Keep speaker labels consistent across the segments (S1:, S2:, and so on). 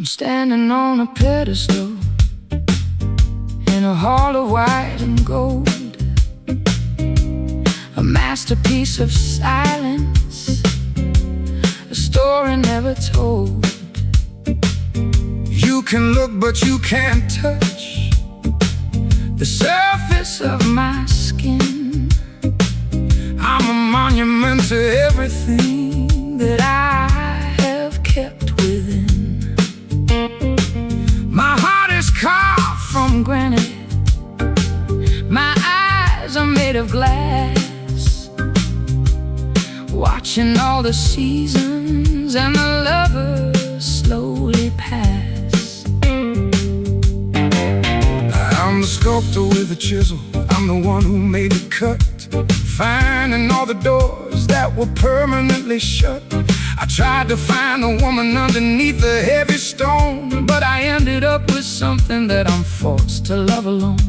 S1: I'm standing on a pedestal in a hall of white and gold, a masterpiece of silence, a story never told.
S2: You can look but you can't touch
S1: The surface of my skin.
S2: I'm a monument to everything
S1: that I have kept within.
S2: My heart is carved
S1: From granite, my eyes are made of glass, watching all the seasons and the lovers slowly pass.
S2: I'm the sculptor with a chisel, I'm the one who made the cut, finding all the doors that were permanently shut. I tried to find a woman underneath the heavy stone, but I ended up with something that I'm forced to love alone.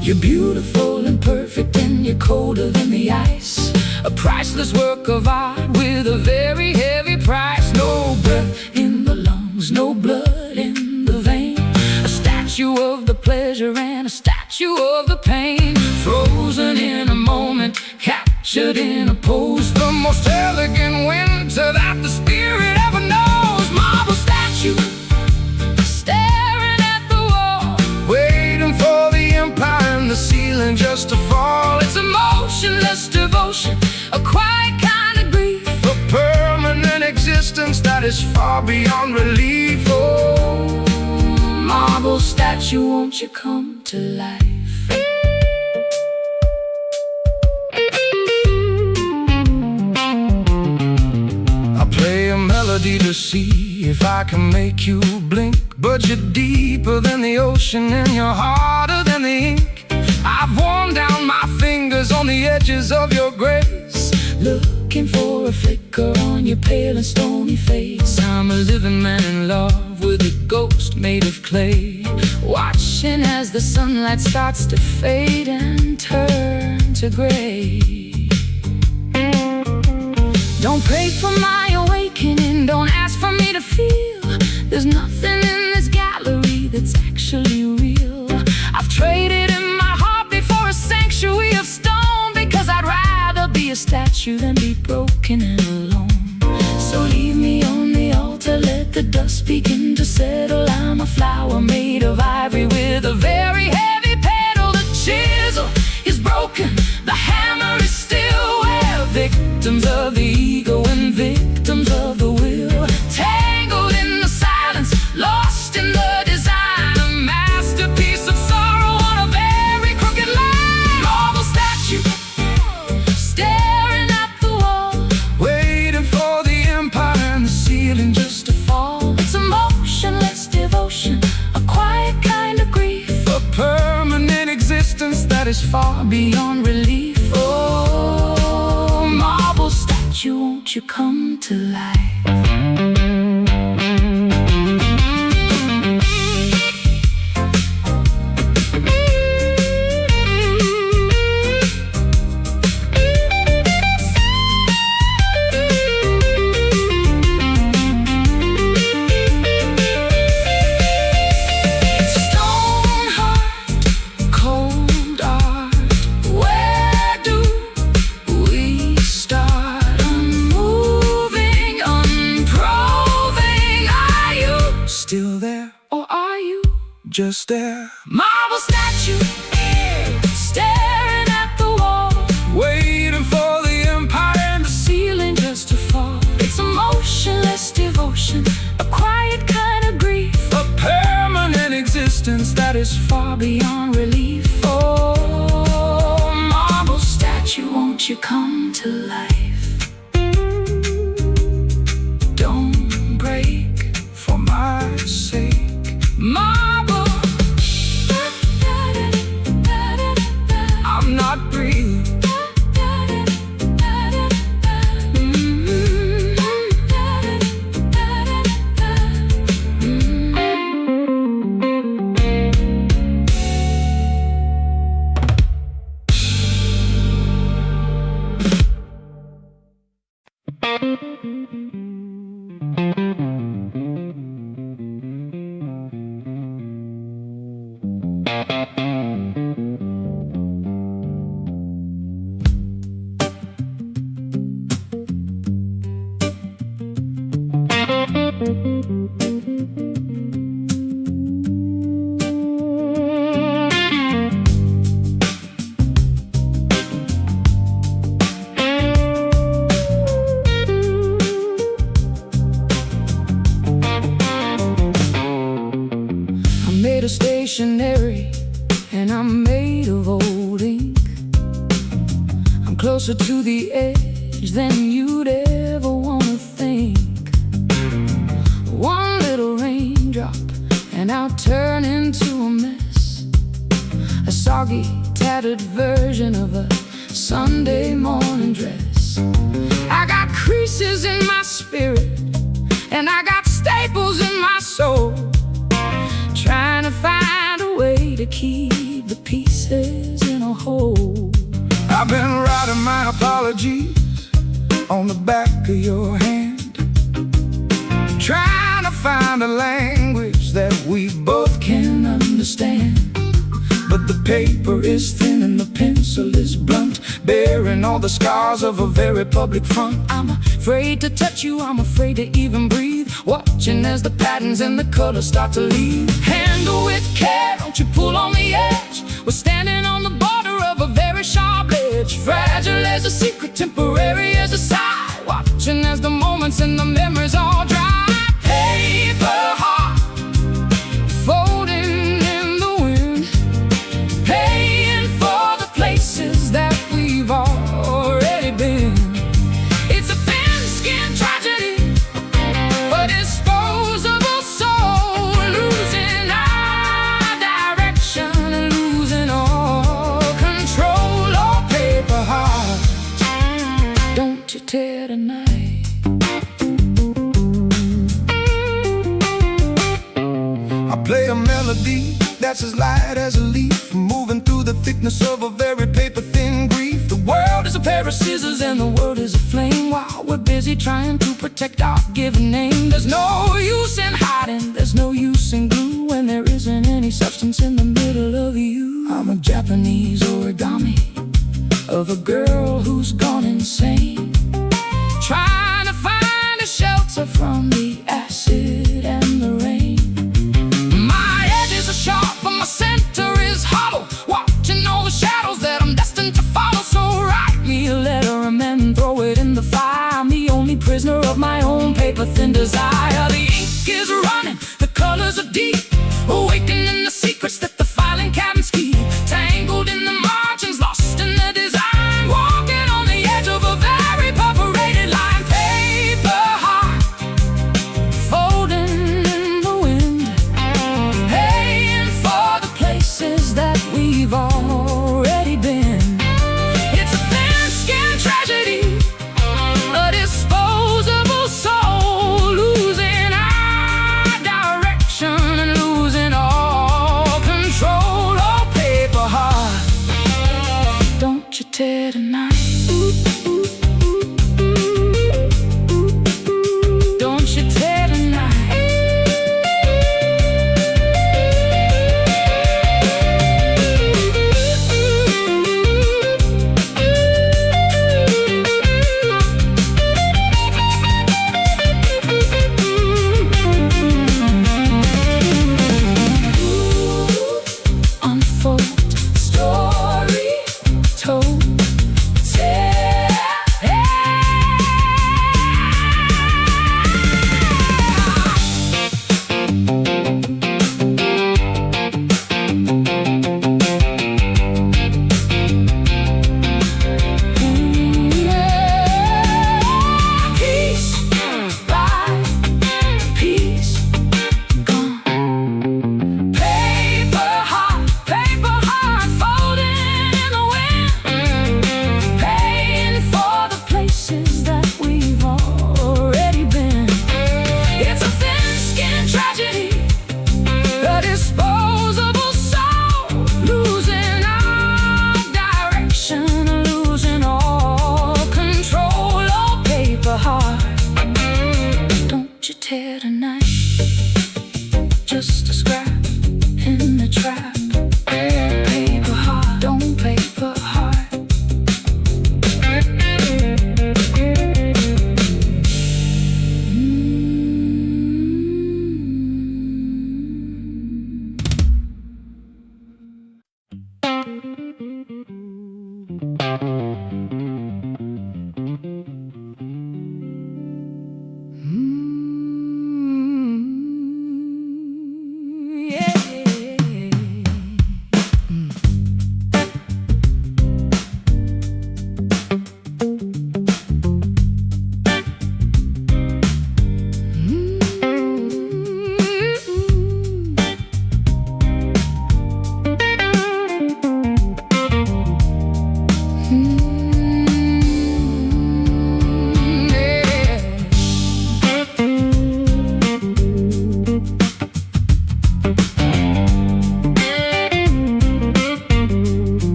S1: You're beautiful and perfect and you're colder than the ice, a priceless work of art with a very heavy price. No breath in the lungs, no blood in the vein, a statue of the pleasure and a statue of the pain, frozen in a moment, captured in a pose,
S2: the most elegant winter that the spirit ever knows.
S1: marble statue staring at the wall,
S2: waiting for the empire and the ceiling just to fall.
S1: it's a motionless devotion, a quiet kind of grief,
S2: a permanent existence that is far beyond relief.
S1: oh, marble statue, won't you come to life?
S2: To see if I can make you blink, but you're deeper than the ocean and you're harder than the ink. I've worn down my fingers on the edges of your grace,
S1: looking for a flicker on your pale and stony face. I'm a living man in love with a ghost made of clay, watching as the sunlight starts to fade and turn to gray. Don't pray for my awakening, don't ask for me to feel. There's nothing in this gallery that's actually real. I've traded in my heartbeat for a sanctuary of stone, because I'd rather be a statue than be broken and alone. So leave me on the altar, let the dust begin to settle. I'm a flower made of ivory with a very heavy petal. The chisel is broken, the hammer is still where victims of the ego and victims of the will, tangled in the silence, lost in the design, a masterpiece of sorrow on a very crooked line. Marble statue staring at the wall,
S2: waiting for the empire and the ceiling just to fall.
S1: it's a motionless devotion, a quiet kind of grief,
S2: a permanent existence that is far beyond relief.
S1: oh, marble statue, won't you come to life?
S2: Just there.
S1: Marble statue staring is far beyond relief. Oh, marble statue, won't you come to life? Don't break for my sake. Marble, I'm not breathing. Made of stationery, and I'm made of old ink. I'm closer to the edge than you'd ever want to think. One little raindrop, and I'll turn into a mess, a soggy, tattered version of a Sunday morning dress. I got creases in my spirit, and I got staples in my soul, trying to find a way to keep the pieces in a whole.
S2: I've been writing my apologies on the back of your hand, trying to find a language that we both can understand. But the paper is thin and the pencil is blunt, bearing all the scars of a very public front.
S1: I'm afraid to touch you, I'm afraid to even breathe, watching as the patterns and the colors start to leave. Handle with care, don't you pull on the edge. We're standing on the border of a very sharp edge, fragile as a secret, temporary as a sigh, watching as the moments and the memories all dry. Paper heart, folding in the wind, paying for the places that we've already been. It's a thin-skinned tragedy, a disposable soul, losing our direction and losing all control. Oh, paper heart, don't you tear tonight.
S2: I play a melody that's as light as a leaf, moving through the thickness of a very paper-thin grief.
S1: The world is a pair of scissors and the world is a flame, while we're busy trying to protect our given name. There's no use in hiding, there's no use in glue, when there isn't any substance in the middle of you. I'm a Japanese origami of a girl who's gone insane, trying to find a shelter from the acid and the rain. My edges are sharp, but my center is hollow, watching all the shadows that I'm destined to follow. So write me a letter and then throw it in the fire. I'm the only prisoner of my own paper-thin desire. The ink is running, the colors are deep, awakening the secrets that the filing cabinets keep, tangled in the margins, lost in the design, walking on the edge of a very perforated line. Paper heart, folding in the wind, paying for the places that we've already been. It's a thin-skinned tragedy, a disposable soul, losing our direction and losing all control. Oh, paper heart, don't you tear tonight. Don't you tear tonight. Unfold, story told,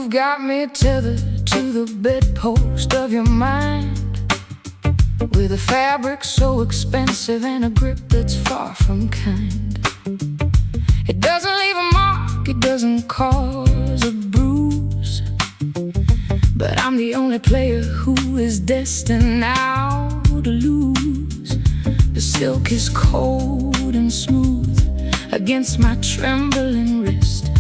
S1: You've got me tethered to the bedpost of your mind, with a fabric so expensive and a grip that's far from kind. It doesn't leave a mark, it doesn't cause a bruise, but I'm the only player who is destined now to lose. The silk is cold and smooth against my trembling wrist,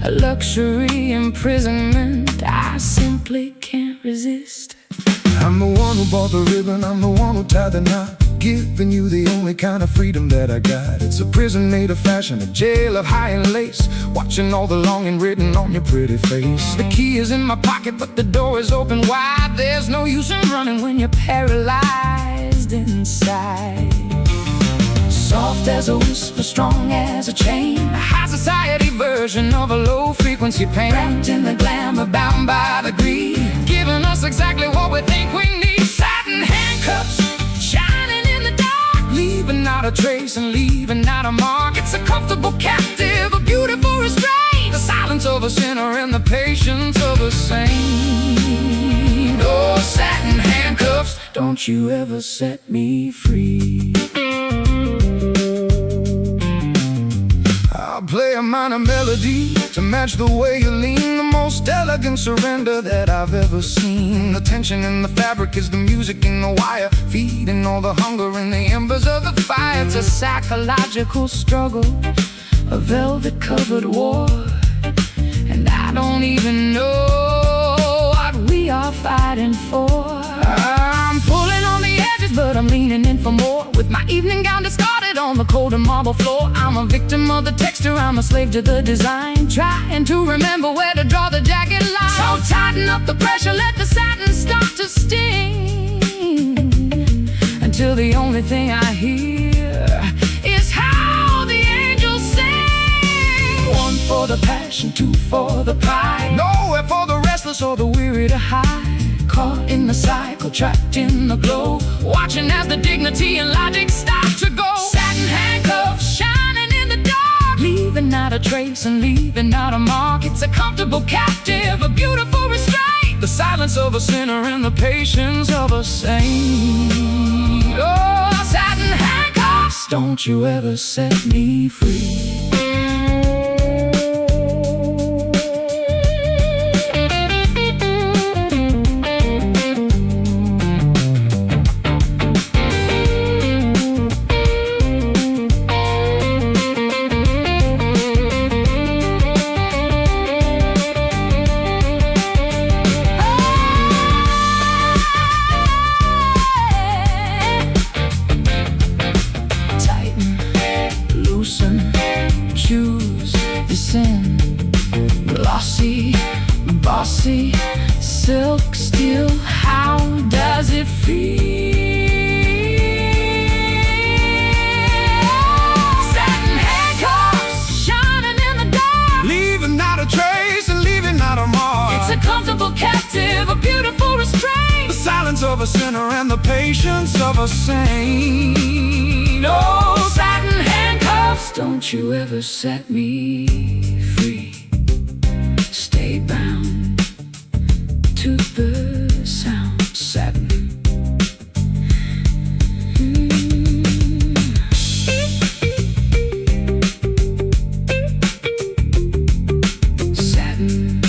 S1: a luxury imprisonment I simply can't resist.
S2: I'm the one who bought the ribbon, I'm the one who tied the knot, giving you the only kind of freedom that I got. It's a prison made of fashion, a jail of high and lace, watching all the longing written on your pretty face. The key is in my pocket, but the door is open wide. There's no use in running when you're paralyzed inside. Soft as a whisper, strong as a chain, a high society version of a low-frequency pain, wrapped in the glamour, bound by the greed, giving us exactly what we think we need. Satin handcuffs, shining in the dark, leaving out a trace and leaving out a mark. It's a comfortable captive, a beautiful restraint, the silence of a sinner and the patience of a saint. Oh, satin handcuffs, don't you ever set me free. I'll play a minor melody to match the way you lean, the most elegant surrender that I've ever seen. The tension in the fabric is the music in the wire, feeding all the hunger in the embers of the fire. It's a psychological struggle, a velvet-covered war, and I don't even know what we are fighting for. I'm pulling on the edges, but I'm leaning in for more, with my evening gown discarded on the cold and marble floor. I'm a victim of the texture, I'm a slave to the design, trying to remember where to draw the jagged line. So tighten up the pressure, let the satin start to sting, until the only thing I hear is how the angels sing. One for the passion, two for the pride, nowhere for the restless or the weary to hide. Caught in the cycle, trapped in the glow, watching as the dignity and logic start to go. Satin handcuffs, shining in the dark, leaving out a trace and leaving out a mark. It's a comfortable captive, a beautiful restraint, the silence of a sinner and the patience of a saint. Oh, satin handcuffs, don't you ever set me free. Choose this in glossy, bossy, silk, steel. How does it feel? Satin handcuffs, shining in the dark, leaving out a trace and leaving out a mark.
S1: It's a comfortable captive, a beautiful restraint,
S2: the silence of a sinner and the patience of a saint. Oh, satin handcuffs,
S1: don't you ever set me free. Stay bound to the sound. Satin. Satin.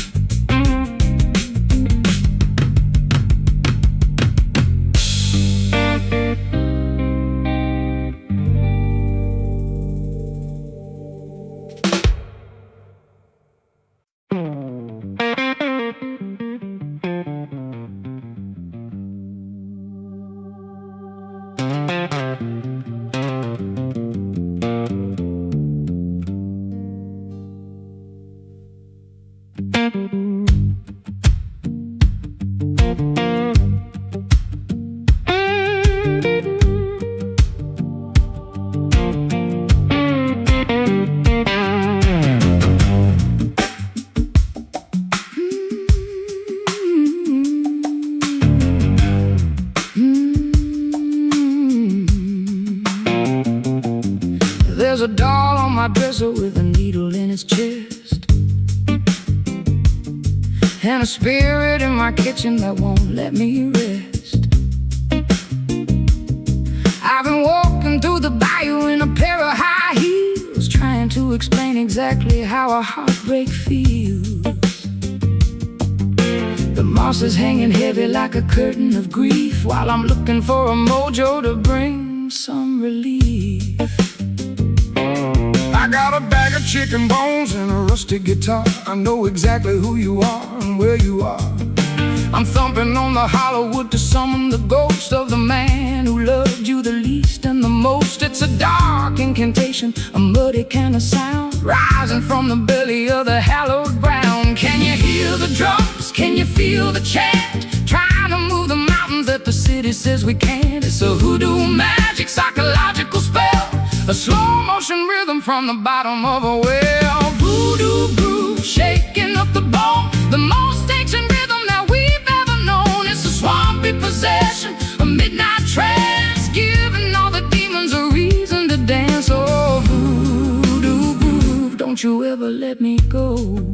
S1: There's a doll on my dresser with a needle in its chest.
S2: and a spirit in my kitchen that won't let me rest. I've been walking through the bayou in a pair of high heels, trying to explain exactly how a heartbreak feels. The moss is hanging heavy like a curtain of grief, while I'm looking for a mojo to bring some relief. I got a bag of chicken bones and a rusty guitar. I know exactly who you are and where you are. I'm thumping on the hollow wood to summon the ghost of the man who loved you the least and the most. It's a dark incantation, a muddy kind of sound, rising from the belly of the hallowed ground. Can you hear the drums? Can you feel the chant? Trying to move the mountains that the city says we can't. It's a hoodoo magic psychological spell, a slow motion rhythm from the bottom of a well. Voodoo groove, shaking up the bone, the most ancient rhythm that we've ever known. It's a swampy possession, a midnight trance, giving all the demons a reason to dance. Oh, voodoo groove, don't you ever let me go.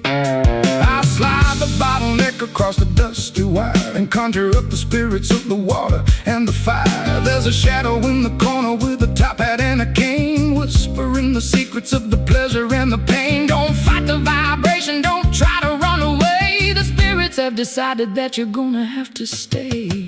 S2: I slide the bottleneck across the dusty wire and conjure up the spirits of the water and the fire. There's a shadow in the corner with a top hat and a cane, whispering the secrets of the pleasure and the pain. Don't fight the vibration, don't try to run away. The spirits have decided that you're gonna have to stay.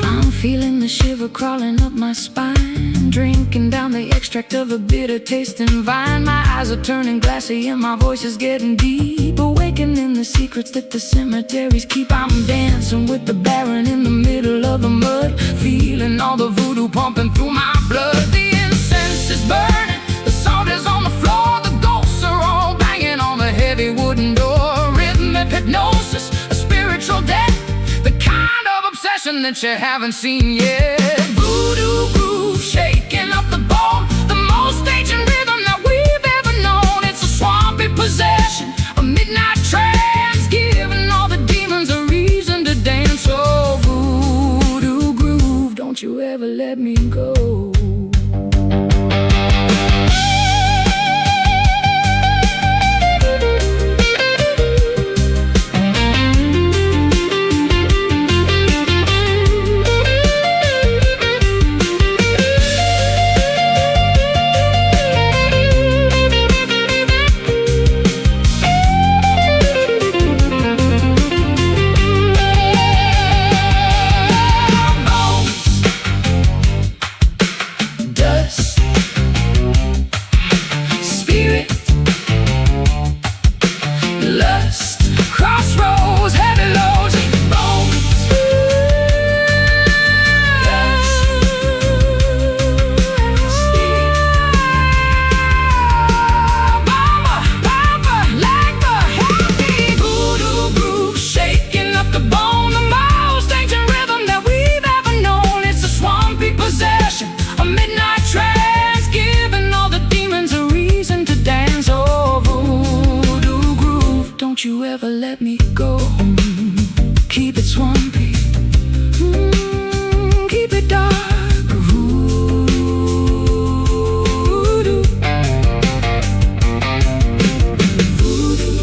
S2: I'm feeling the shiver crawling up my spine, drinking down the extract of a bitter tasting vine. My eyes are turning glassy and my voice is getting deep, awakening the secrets that the cemeteries keep. I'm dancing with the Baron in the middle of the mud, feeling all the voodoo pumping through my blood. The incense is burning, the salt is on the floor, the ghosts are all banging on the heavy wooden door. Rhythmic hypnosis, a spiritual death, the kind of obsession that you haven't seen yet. Voodoo groove, shaking up the bone, the most ancient rhythm that we've ever known. It's a swampy possession, a midnight trance, giving all the demons a reason to dance. Oh, voodoo groove, don't you ever let me go. Don't you ever let me go. Keep it swampy, keep it dark. Voodoo, voodoo, voodoo,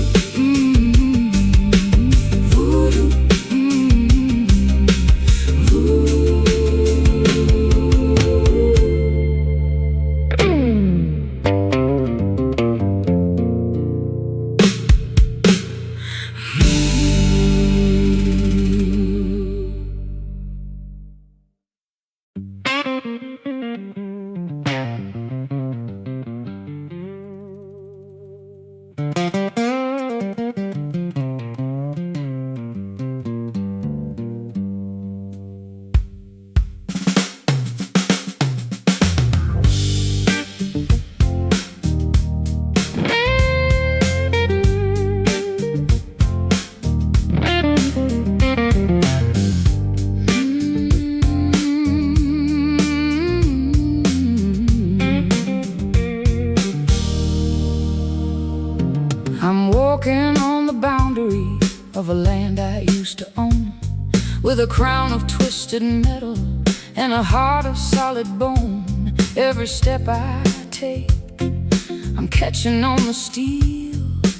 S2: I'm walking on the boundary of a land I used to own, with a crown of twisted metal and a heart of solid bone. Every step I take, I'm catching on the steel,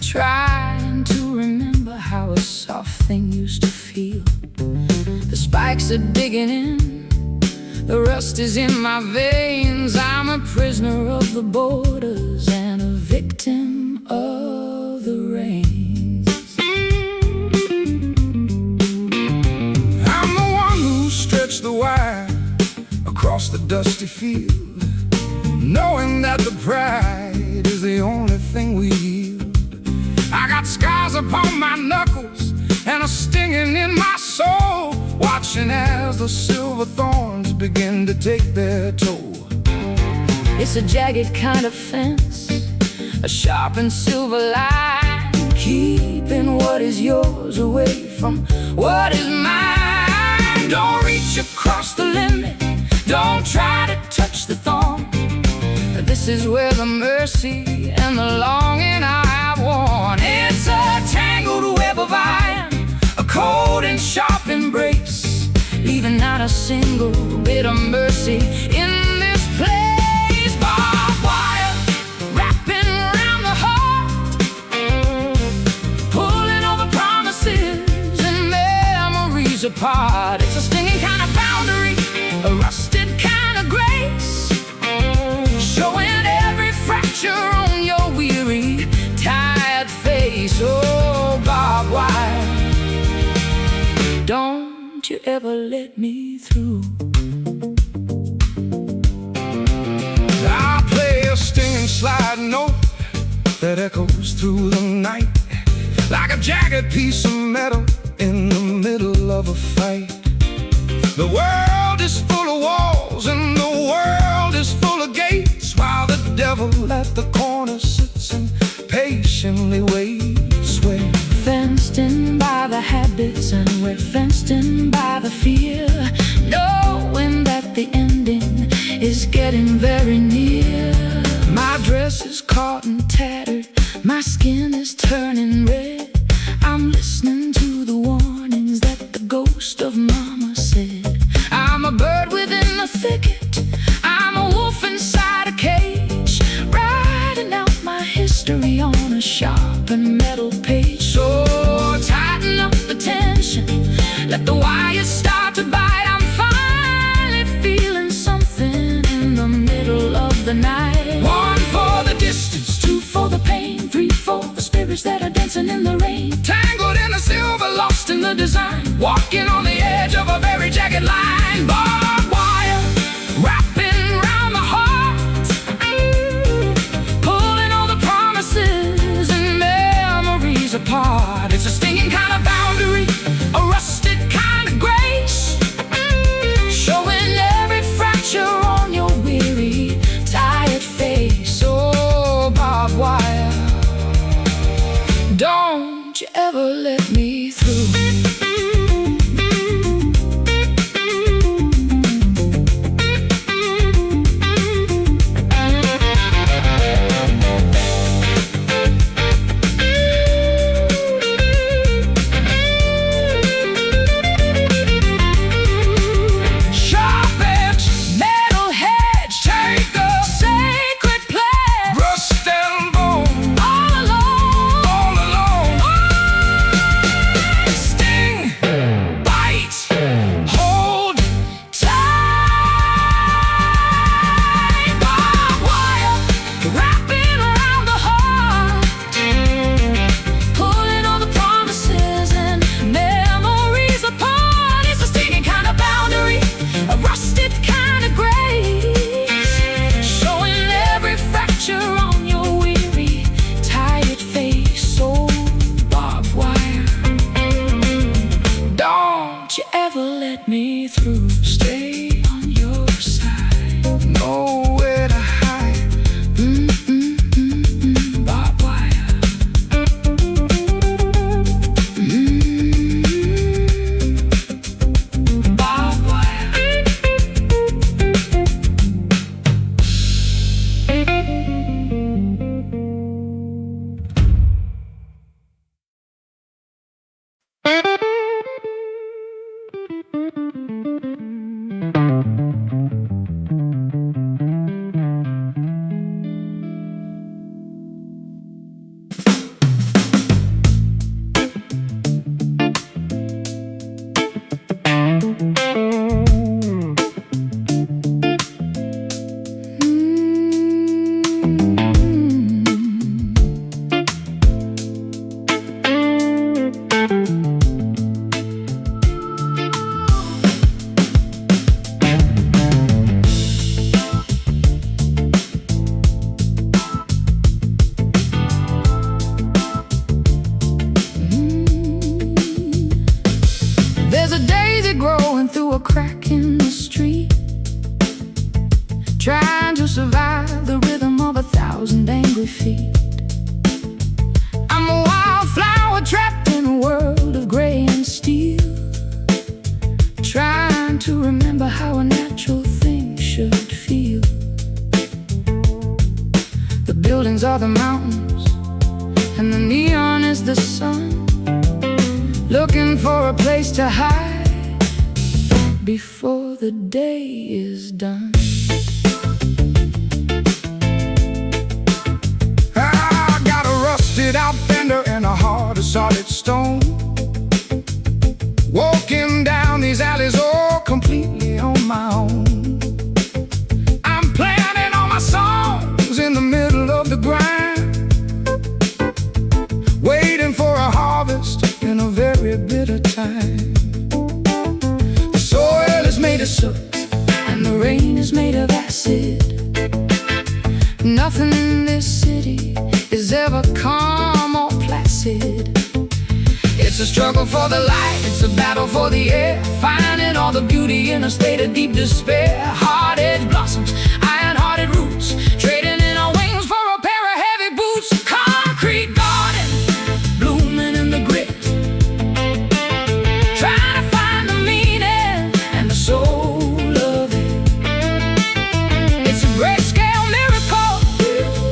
S1: trying to remember how a soft thing used to feel. The spikes are digging in, the rust is in my veins. I'm a prisoner of the borders and a victim of the rains.
S2: I'm the one who stretched the wire across the dusty field, knowing that the pride is the only thing we yield. I got scars upon my knuckles and a stinging in my soul, watching as the silver thorns begin to take their toll.
S1: It's a jagged kind of fence, a sharp and silver line, keeping what is yours away from what is mine. Don't reach across the limit, don't try to touch the thorn. This is where the mercy and the longing I have worn. It's a tangled web of iron, a cold and sharp embrace, leaving not a single bit of mercy in this place. Barbed wire wrapping around the heart, pulling all the promises and memories apart. It's a stinging kind of boundary, a rusted kind of grace, showing every fracture on your weary, tired face. Oh, barbed wire, don't you ever let me through.
S2: I play a stinging slide note that echoes through the night, like a jagged piece of metal in the middle of a fight. The world is full of walls and the world is full of gates, while the devil at the corner sits and patiently waits. We're
S1: fenced in by the habits and we're fenced in by the fear, knowing that the ending is getting very near. My dress is caught and tattered, my skin is turning red. I'm listening to the warnings that the ghost of mama said. I'm a bird within the thicket, I'm a wolf inside a cage, writing out my history on a sharp and metal page. So tighten up the tension, let the wires start to bite. I'm finally feeling something in the middle of the night. 1 for the distance, 2 for the pain, 3 for the spirits that are dancing in the rain, tangled in the silver, lost in the design, walking on the edge of a very jagged line. Barbed wire wrapping around the heart, pulling all the promises and memories apart. It's a stinging kind of boundary, a rusted kind of grace, showing every fracture on your weary, tired face. Oh, barbed wire, don't you ever let me through. the sun, looking for a place to hide before the day is done.
S2: I got a rusted out fender and a heart of solid stone, walking down these alleys all completely on my own. I'm planning all my songs in the middle of the grind, waiting for a harvest in a very bitter time. The soil is made of soot and the rain is made of acid. Nothing in this city is ever calm or placid. It's a struggle for the light, it's a battle for the air, finding all the beauty in a state of deep despair. Hard-edged blossoms, iron-hearted roots, trading in our wings for a pair of heavy boots. Concrete garden, blooming in the grit, trying to find the meaning and the soul of it. It's a great-scale miracle,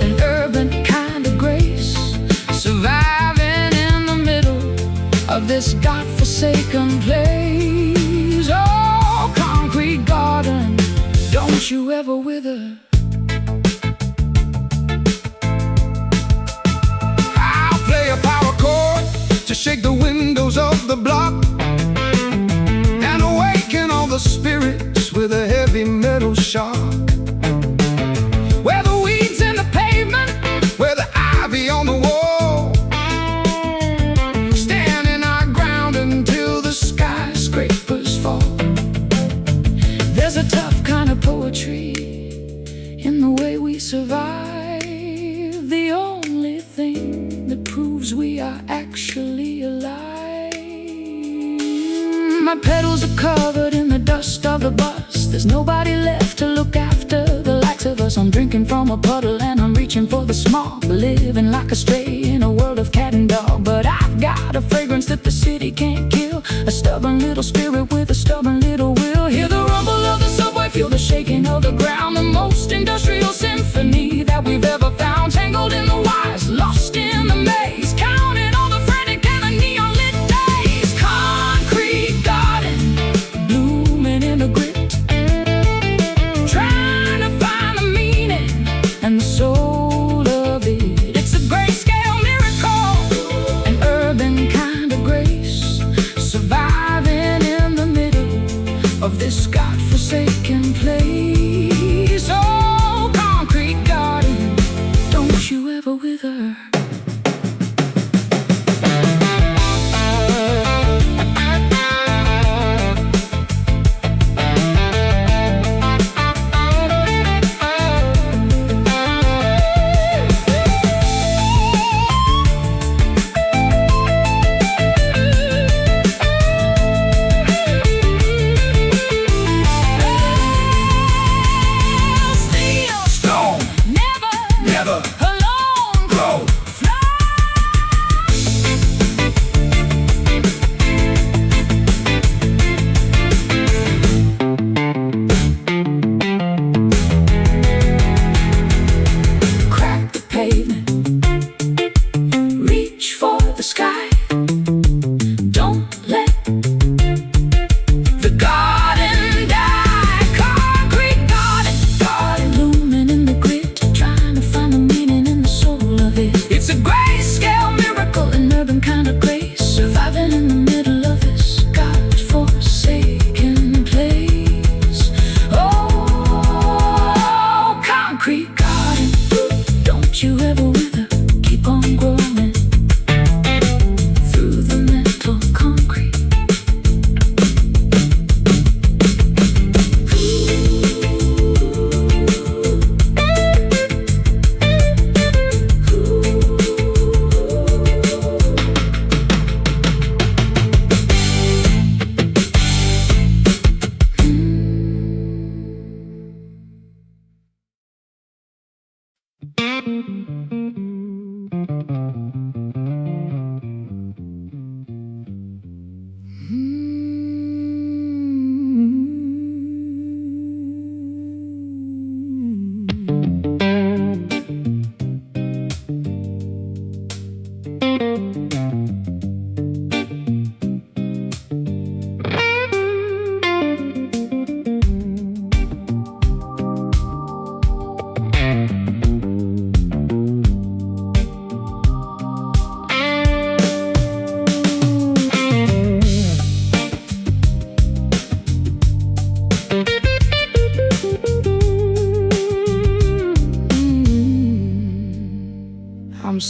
S2: an urban kind of grace, surviving in the middle of this God-forsaken place. Oh, concrete garden, don't you ever wither. I'll play a power chord to shake the windows of the block and awaken all the spirits with a heavy metal shock. Where the weeds in the pavement, where the ivy on the wall, standing our ground until the skyscrapers fall. There's a tough kind of poetry in the way we survive, the only thing that proves we are actually alive. My pedals are covered in the dust of the bus, there's nobody left to look after the likes of us. I'm drinking from a puddle and I'm reaching for the smog, living like a stray in a world of cat and dog. But I've got a fragrance that the city can't kill, a stubborn little spirit with a stubborn little will. Hear the rumble of the subway, feel the shaking of the ground, the most industrial symphony that we've ever found. Tangled in the wires, lost in the maze, counting all the frantic and the neon lit days. Concrete garden, blooming in the grit, trying to find the meaning and the soul of it. It's a great-scale miracle, an urban kind of grace, surviving in the middle of this God-forsaken place. Oh, concrete garden, don't you ever wither.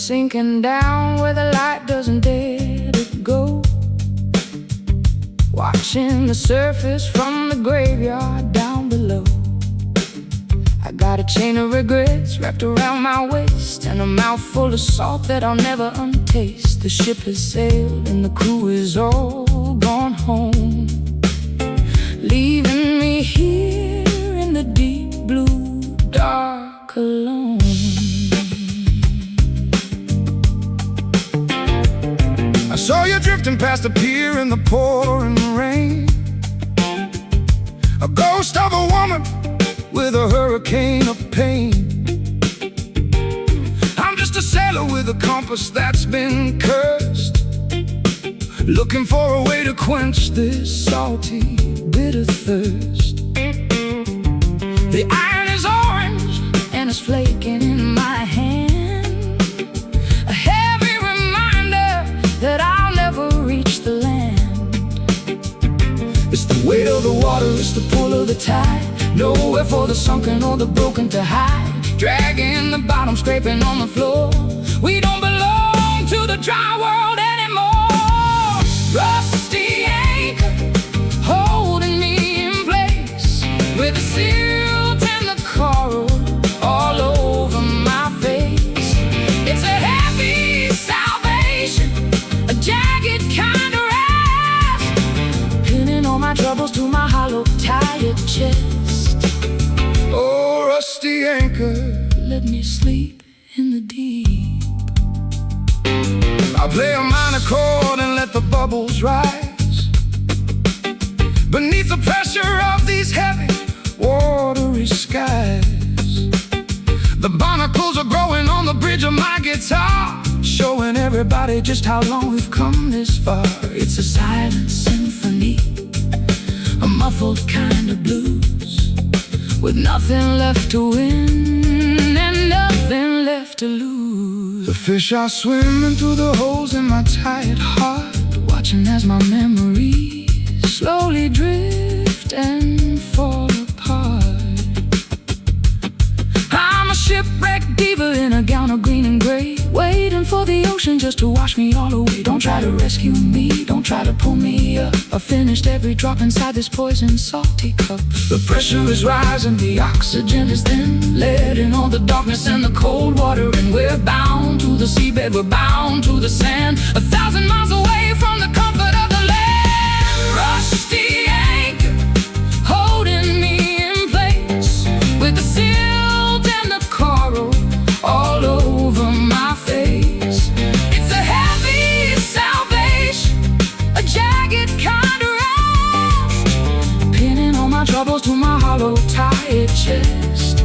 S1: sinking down where the light doesn't dare to go, watching the surface from the graveyard down below. I got a chain of regrets wrapped around my waist, and a mouth full of salt that I'll never untaste. The ship has sailed and the crew is all gone home, leaving me here in the deep blue dark alone.
S2: I saw you drifting past the pier in the pouring rain, a ghost of a woman with a hurricane of pain. I'm just a sailor with a compass that's been cursed, looking for a way to quench this salty, bitter thirst. The iron is orange and it's flaking in my hand, a heavy reminder that I'll never reach the land. It's the weight of the water, it's the pull of the tide, nowhere for the sunken or the broken to hide, dragging the bottom, scraping on the floor. We don't belong to the dry world anymore. Rusty anchor holding me in place, with the silt and the coral all over my face. It's a heavy salvation, a jagged kind of rest, pinning all my troubles to my hollow, tired chest. Oh, rusty anchor, let me sleep in the deep. I'll play a minor chord and let the bubbles rise beneath the pressure of these heavy, watery skies. The barnacles are growing on the bridge of my guitar, showing everybody just how long we've come this far. It's a silent symphony, a muffled kind of blues, with nothing left to win and nothing left to lose. The fish are swimming through the holes in my tired heart, watching as my memories slowly drift and fall apart. I'm a shipwrecked diva in a gown of green and gray, waiting for the ocean just to wash me all away. Don't try to rescue me, don't try to pull me up. I finished every drop inside this poison salty cup. The pressure is rising, the oxygen is thin, letting all the darkness and the cold water in. We're bound to the seabed, we're bound to the sand, 1,000 miles away from the comfort of the land. Rusty anchor holding me in place, with the silt and the coral all over my face. It's a heavy salvation, a jagged kind of rest, pinning all my troubles to my hollow, tired chest.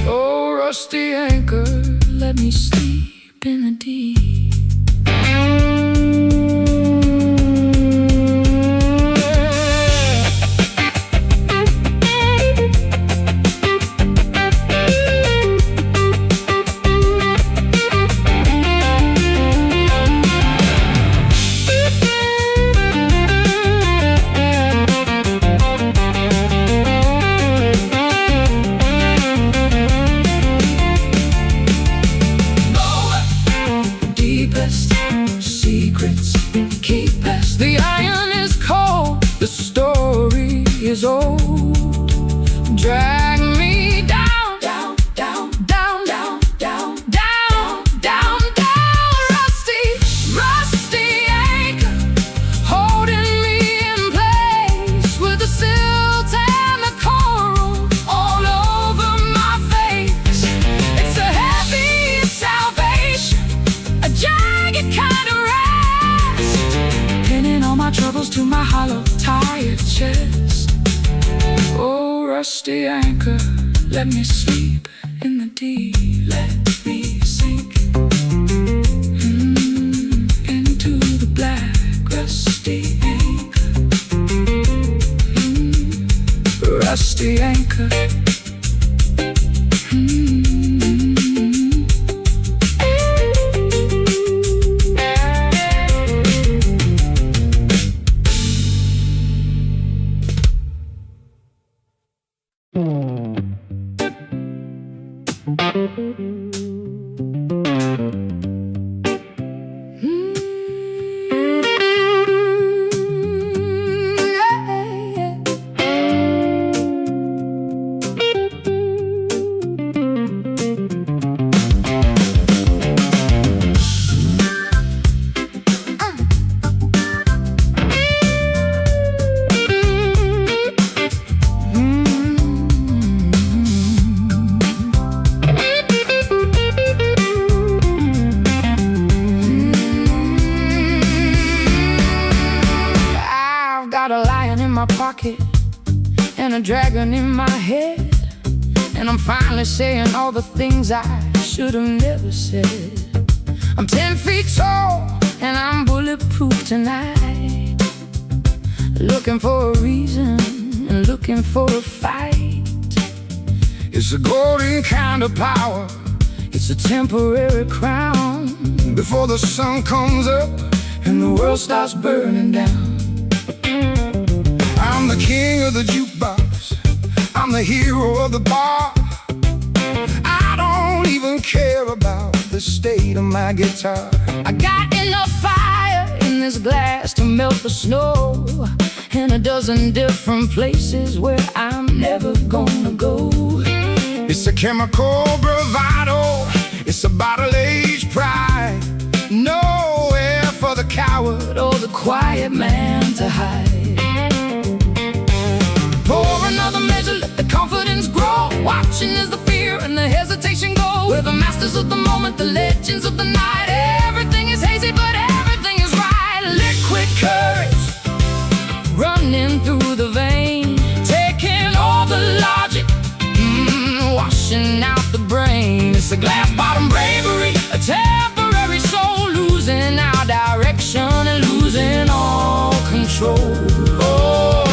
S2: Oh, rusty anchor, let me sleep in the deep. Secrets keep us. The iron is cold, the story is old. Drag me down, down, down, down, down, down, down, down, down. Rusty anchor holding me in place, with the silt and the coral all over my face. It's a heavy salvation, a jagged kind of rest, pinning all my troubles to my hollow, tired chest. Oh, rusty anchor, let me sleep in the deep. Let me sink into the black. Rusty anchor, rusty anchor.
S1: my pocket and a dragon in my head, and I'm finally saying all the things I should have never said. I'm 10 feet tall and I'm bulletproof tonight, looking for a reason and looking for a fight.
S2: It's a golden kind of power,
S1: It's a temporary crown
S2: before the sun comes up
S1: and the world starts burning down.
S2: I'm the king of the jukebox, I'm the hero of the bar. I don't even care about the state of my guitar.
S1: I got enough fire in this glass to melt the snow, and a dozen different places where I'm never gonna go.
S2: It's a chemical bravado, it's a bottle-aged pride. Nowhere for the coward
S1: Or the quiet man to hide. Pour another measure, let the confidence grow. Watching as the fear and the hesitation go. We're the masters of the moment, the legends of the night. Everything is hazy, but everything is right. Liquid courage running through the vein, taking all the logic, washing out the brain. It's a glass bottom bravery, a temporary soul, losing our direction and losing all control. Oh,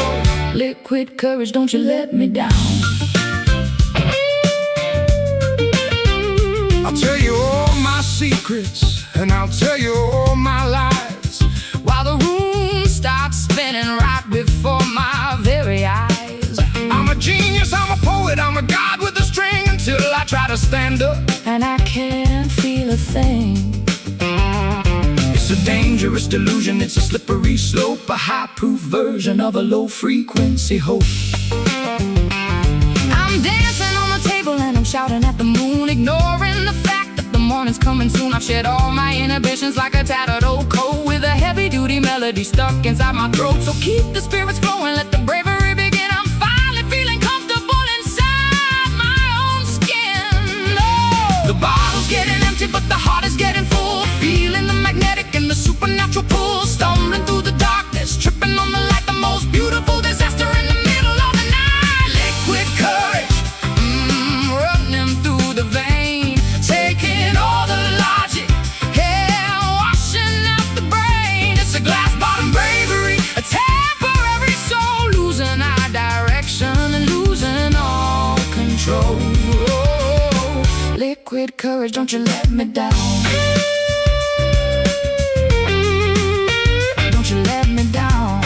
S1: liquid courage, don't you let me down.
S2: I'll tell you all my secrets, and I'll tell you all my lies,
S1: While the room starts spinning right before my very eyes.
S2: I'm a genius, I'm a poet, I'm a god with a string, until I try to stand up
S1: and I can't feel a thing.
S2: It's a dangerous delusion, it's a slippery slope, a high-proof version of a low-frequency hope.
S1: I'm dancing on the table and I'm shouting at the moon, ignoring the fact that the morning's coming soon. I've shed all my inhibitions like a tattered old coat, with a heavy-duty melody stuck inside my throat. So keep the spirits flowing, let the bravery begin. I'm finally feeling comfortable inside my own skin. Oh, the bottle's getting empty, but the heart is getting full, feeling the magnetic and the supernatural pull, stumbling through the darkness, tripping on the light, the most beautiful disaster in the middle of the night. Liquid courage, running through the vein, taking all the logic, yeah, washing out the brain. It's a glass bottom bravery, a temporary soul, losing our direction and losing all control. Oh, liquid courage, don't you let me down. Don't you let me down.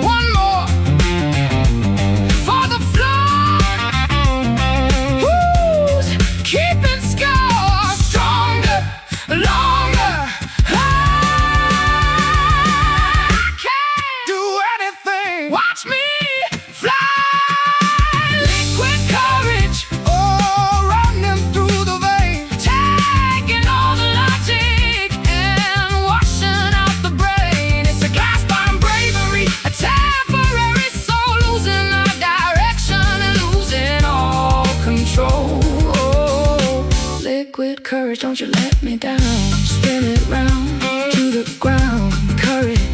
S1: One more for the floor. Who's keeping score? Stronger, longer. I can't
S2: Do anything,
S1: watch me fly. Liquid courage,
S2: oh, running through the vein,
S1: taking all the logic and washing out the brain. It's a glass bottom bravery, a temporary soul, losing our direction and losing all control. Oh, liquid courage, don't you let me down. Spin it round to the ground. Courage.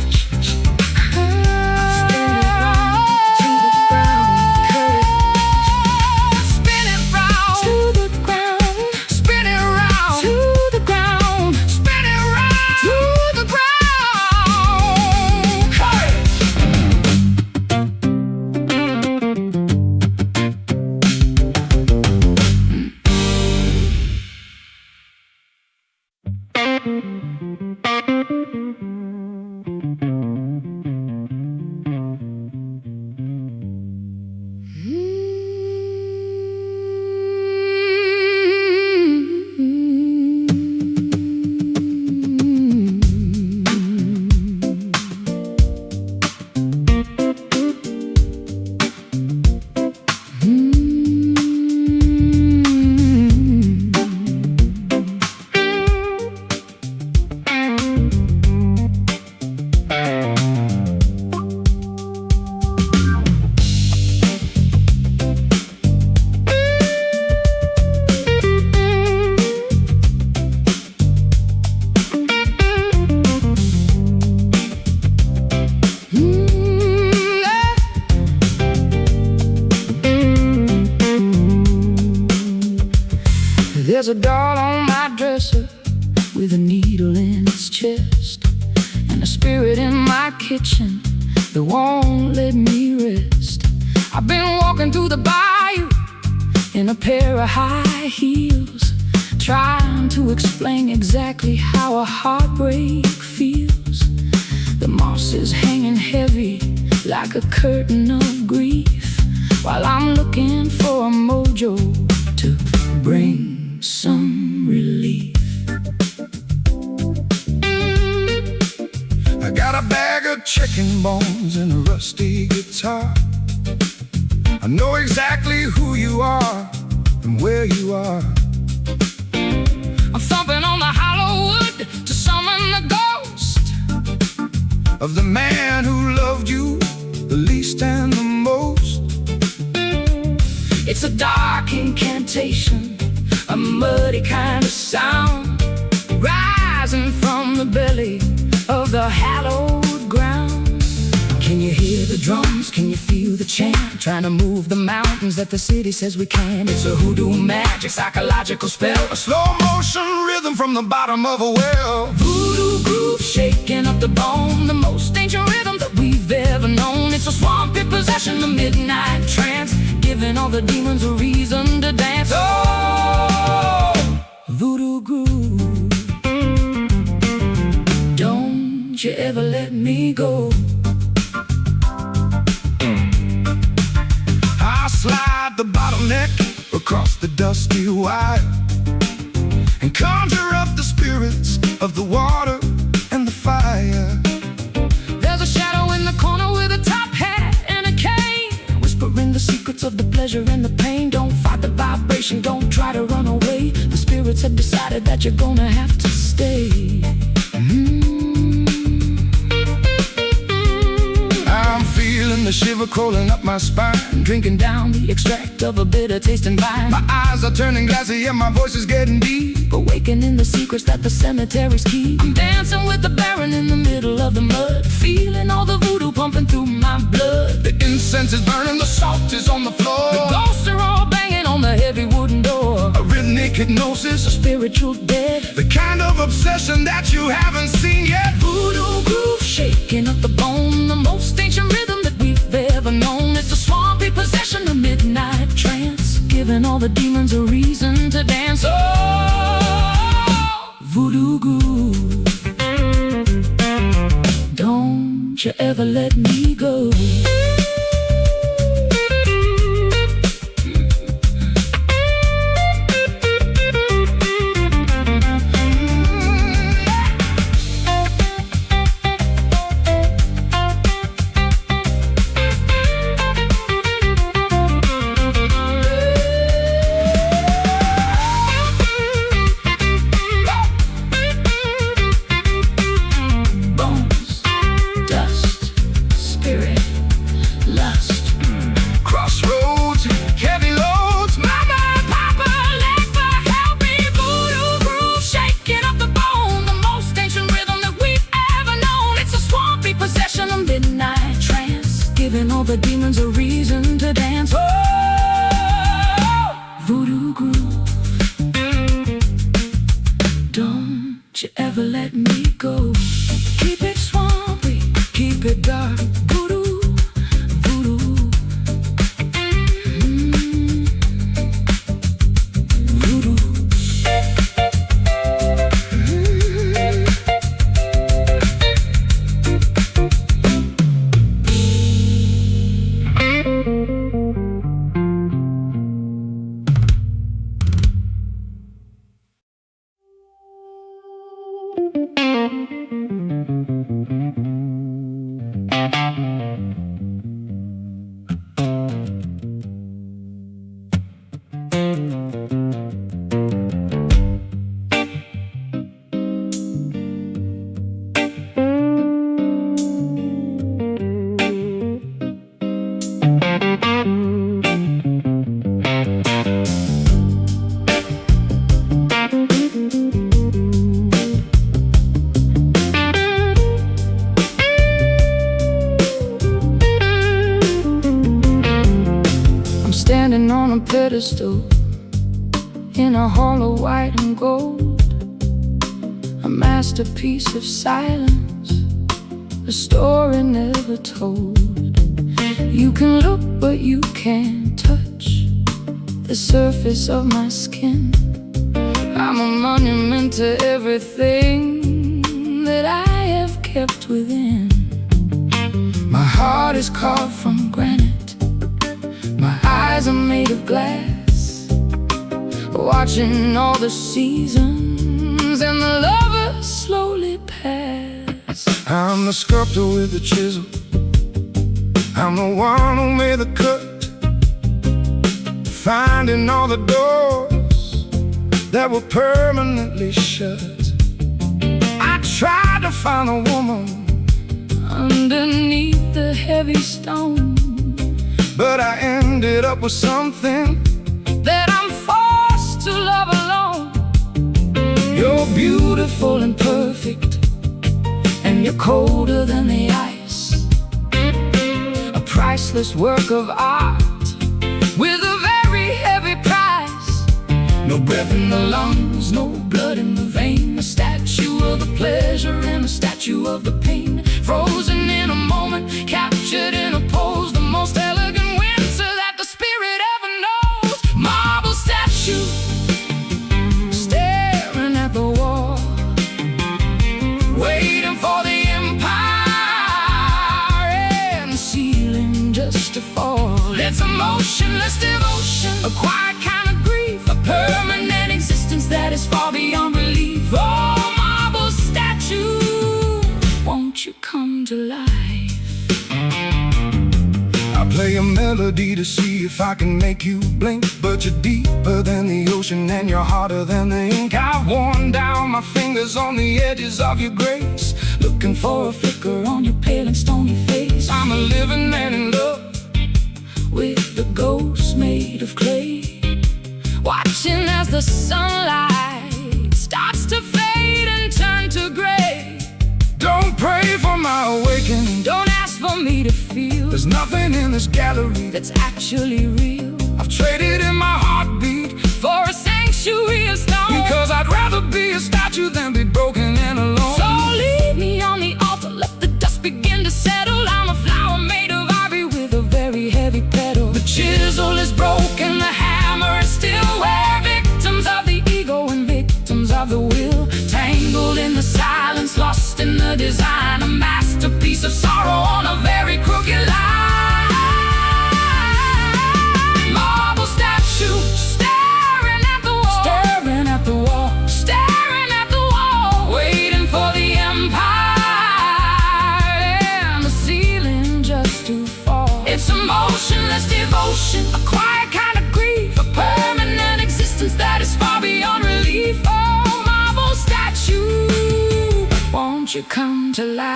S1: my dresser with a needle in its chest, and a spirit in my kitchen that won't let me rest. I've been walking through the bayou in a pair of high heels, trying to explain exactly how a heartbreak feels. The moss is hanging heavy like a curtain of grief, while I'm looking for a mojo to bring some relief.
S2: I got a bag of chicken bones and a rusty guitar. I know exactly who you are and where you are.
S1: I'm thumping on the hollow wood to summon the ghost
S2: of the man who loved you the least and the most.
S1: It's a dark incantation, a muddy kind of sound, rising from the belly of the hallowed ground. Can you hear the drums? Can you feel the chant? Trying to move the mountains that the city says we can't. It's a hoodoo magic, psychological spell,
S2: A slow motion rhythm from the bottom of a well.
S1: voodoo groove shaking up the bone, the most ancient rhythm that we've ever known. It's a swampy possession, a midnight trance, giving all the demons a reason to dance. Oh, voodoo groove, don't you ever let me go.
S2: I slide the bottleneck across the dusty wire and conjure up the spirits of the water and the fire.
S1: There's a shadow in the corner with a top hat and a cane, whispering the secrets of the pleasure and the pain. Don't fight the vibration, don't try to run away. The spirits have decided that you're gonna have to stay.
S2: I'm feeling the shiver crawling up my spine,
S1: Drinking down the extract of a bitter tasting vine.
S2: my eyes are turning glassy and my voice is getting deep.
S1: Awakening the secrets that the cemeteries keep. I'm dancing with the Baron in the middle of the mud, feeling all the voodoo pumping through my blood.
S2: The incense is burning, the salt is on the floor.
S1: The ghosts are all banging on the heavy wooden door.
S2: A rhythmic hypnosis,
S1: A spiritual dead,
S2: the kind of obsession that you haven't seen yet.
S1: voodoo groove shaking up the bone, the most ancient rhythm that we've ever known. It's a swampy possession, a midnight trance, giving all the demons a reason to dance. Oh, voodoo groove, don't you ever let me go. Bones, dust, spirit, lust.
S2: Crossroads, heavy loads,
S1: Mama, Papa, let the help me. Voodoo groove shaking up the bone, the most ancient rhythm that we've ever known. It's a swampy possession, a midnight trance, giving all the demons a reason to dance. Oh, voodoo groove, don't you ever let me go. Keep it swampy, keep it dark. Voodoo, voodoo. Voodoo. Standing on a pedestal in a hall of white and gold, a masterpiece of silence, a story never told. You can look but you can't touch the surface of my skin. I'm a monument to everything that I have kept within. My heart is carved from granite, my eyes are made of glass, watching all the seasons and the lovers slowly pass.
S2: I'm the sculptor with the chisel, I'm the one who made the cut, finding all the doors that were permanently shut. I tried to find a woman
S1: underneath the heavy stone,
S2: but I ended up with something
S1: that I'm forced to love alone.
S2: You're
S1: Beautiful and perfect, and you're colder than the ice, a priceless work of art with a very heavy price.
S2: no breath in the lungs,
S1: No blood in the vein, a statue of the pleasure and a statue of the pain, frozen in a moment, captured in a pose, the most elegant winter that the spirit ever knows. Marble statue, staring at the wall, waiting for the empire and the ceiling just to fall. It's a motionless devotion, a quiet kind of grief, a permanent existence that is far beyond relief. Oh, marble statue, won't you come to life?
S2: I play a melody to see if I can make you blink, but you're deeper than the ocean and you're harder than the ink. I've worn down my fingers on the edges of your grace,
S1: Looking for a flicker on your pale and stony face.
S2: I'm a living man in love
S1: with the ghost made of clay, watching as the sunlight starts to fade and turn to gray.
S2: Don't pray for my awakening,
S1: Don't ask for me to feel
S2: there's nothing in this gallery
S1: that's actually real.
S2: I've traded in my heartbeat
S1: For a sanctuary of stone,
S2: because I'd rather be a statue than be broken and alone.
S1: so leave me on the altar, let the dust begin to settle. I'm a flower made of ivory with a very heavy petal. The chisel is broken, the hammer is still where victims of the ego and victims of the will, tangled in the silence, lost in the design, a masterpiece of sorrow on a very crooked line. Marble statue, staring at the wall,
S2: Staring at the wall,
S1: staring at the wall, waiting for the empire and the ceiling just to fall. It's a motionless devotion, a quiet kind of grief, a permanent existence that is far beyond relief. Oh, marble statue, won't you come to life?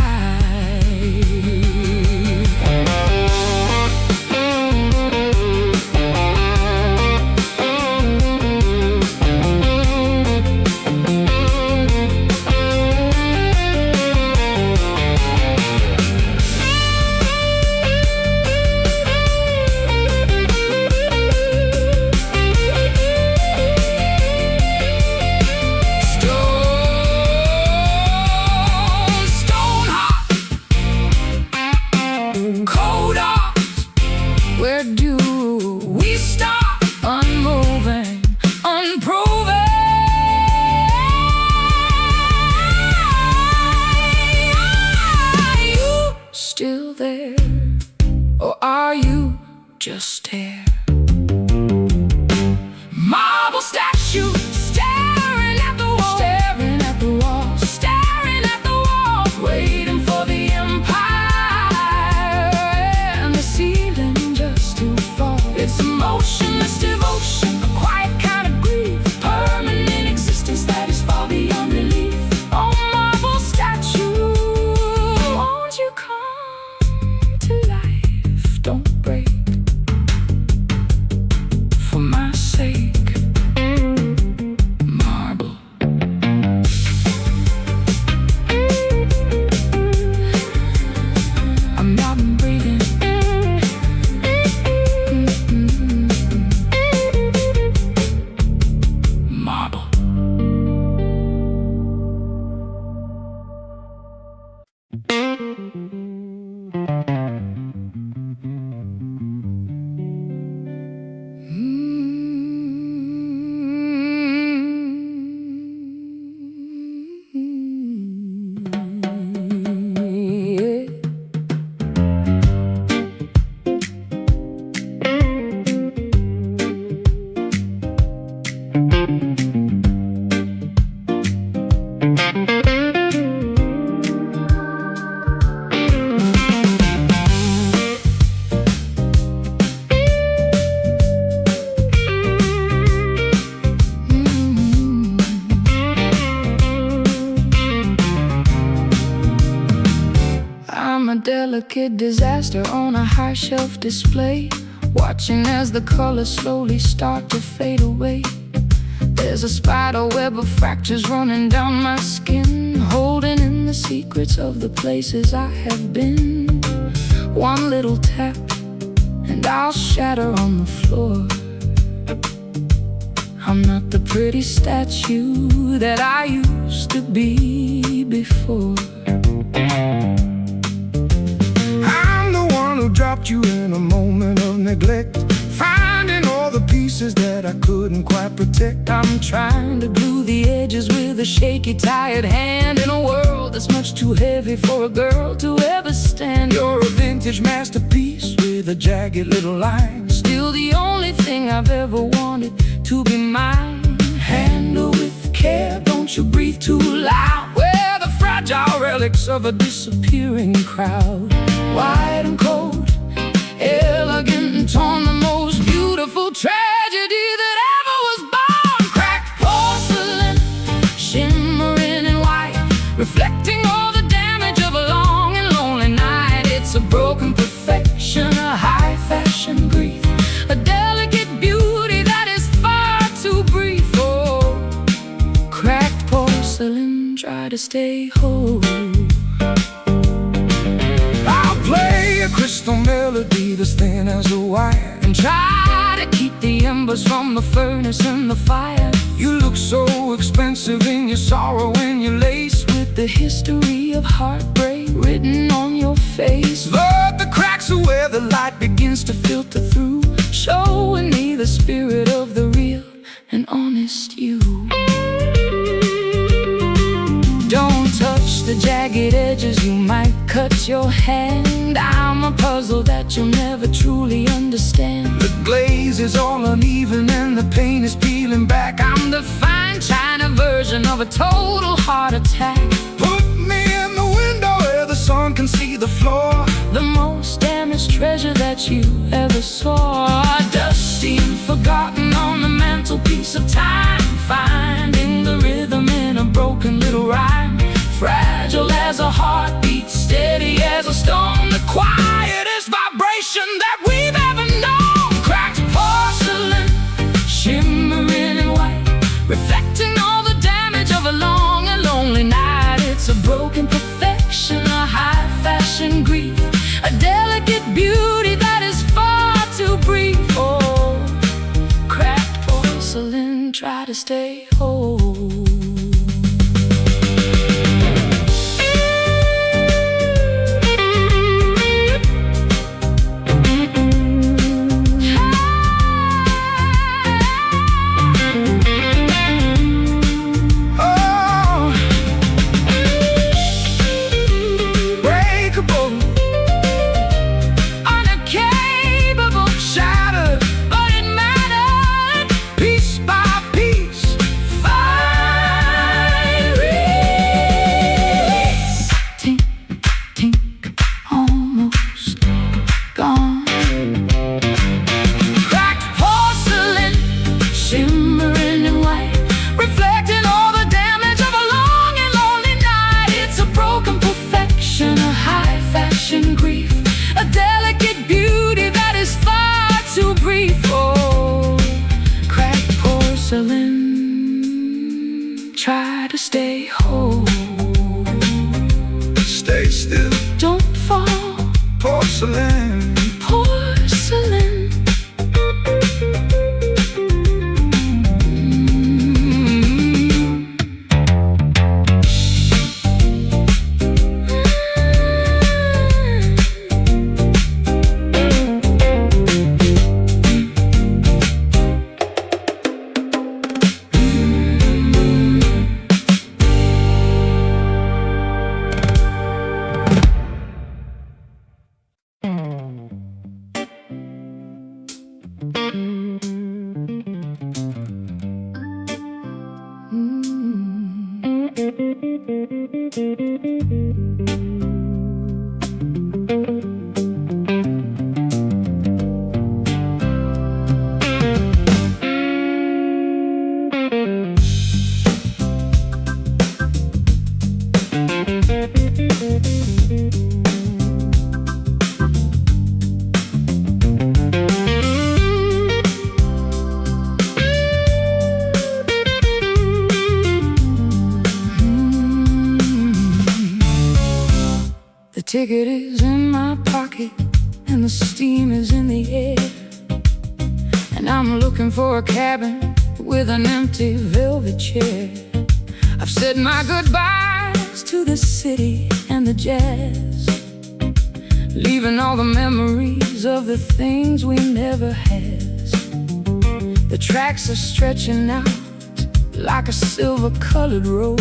S1: Stone heart, cold heart, where do we start? Unmoving, unproven. Are you still there, or are you just air? Marble statue, staring at the wall, staring at the wall, staring at the wall, waiting for the empire and the ceiling just to fall. It's a motionless devotion, a quiet kind of grief, permanent existence that is far beyond relief. Oh, marble statue, won't you come to life? Don't break, delicate disaster on a high shelf display, watching as the colors slowly start to fade away. There's a spider web of fractures running down my skin, holding in the secrets of the places I have been. One little tap and I'll shatter on the floor. I'm not the pretty statue that I used to be before.
S2: I'm the one who dropped you in a moment of neglect, finding all the pieces that I couldn't quite protect.
S1: I'm trying to glue the edges with a shaky, tired hand, in a world that's much too heavy for a girl to ever stand.
S2: You're a vintage masterpiece with a jagged little line,
S1: Still the only thing I've ever wanted to be mine.
S2: handle with care, don't you breathe too loud.
S1: We're the fragile relics of a disappearing crowd.
S2: Wide and cold,
S1: Elegant and torn, the most beautiful tragedy that ever was born. Cracked porcelain, shimmering in white, reflecting all the damage of a long and lonely night. It's a broken perfection, a high fashion grief, a delicate beauty that is far too brief. Oh, cracked porcelain, try to stay whole.
S2: I'll play a crystal melody that's thin as a wire,
S1: And try to keep the embers from the furnace and the fire.
S2: you look so expensive in your sorrow when you're laced with
S1: The history of heartbreak written on your face,
S2: but the cracks are where the light begins to filter through,
S1: showing me the spirit of the real and honest you. Don't touch the jagged edges, you might cut your hand. I'm a puzzle that you'll never truly understand.
S2: the glaze is all uneven and the paint is peeling back.
S1: I'm the fine china version of a total heart attack.
S2: Put me in the window where the sun can see the floor,
S1: The most damaged treasure that you ever saw, dusty and forgotten on the mantelpiece of time, finding the rhythm in a broken little rhyme. Fragile as a heartbeat, steady as a stone, the quietest vibration that we've ever known. Cracked porcelain, shimmering in white, reflecting all the damage of a long and lonely night. It's a broken perfection, a high fashion grief, a delicate beauty that is far too brief. Oh, cracked porcelain, try to stay whole.
S2: oh, breakable,
S1: Uncapable,
S2: shattered,
S1: but it mattered.
S2: piece by piece.
S1: Fine release. Tink, tink, almost gone. Cracked porcelain, shimmering in white, reflecting all the damage of a long and lonely night. It's a broken perfection, a high fashion grief, a delicate beauty that is far too brief. Oh, cracked porcelain, try to stay whole.
S2: Stay still,
S1: Don't fall,
S2: porcelain.
S1: porcelain. ticket is in my pocket and the steam is in the air, and I'm looking for a cabin with an empty velvet chair. I've said my goodbyes to the city and the jazz, leaving all the memories of the things we never had. The tracks are stretching out like a silver-colored road,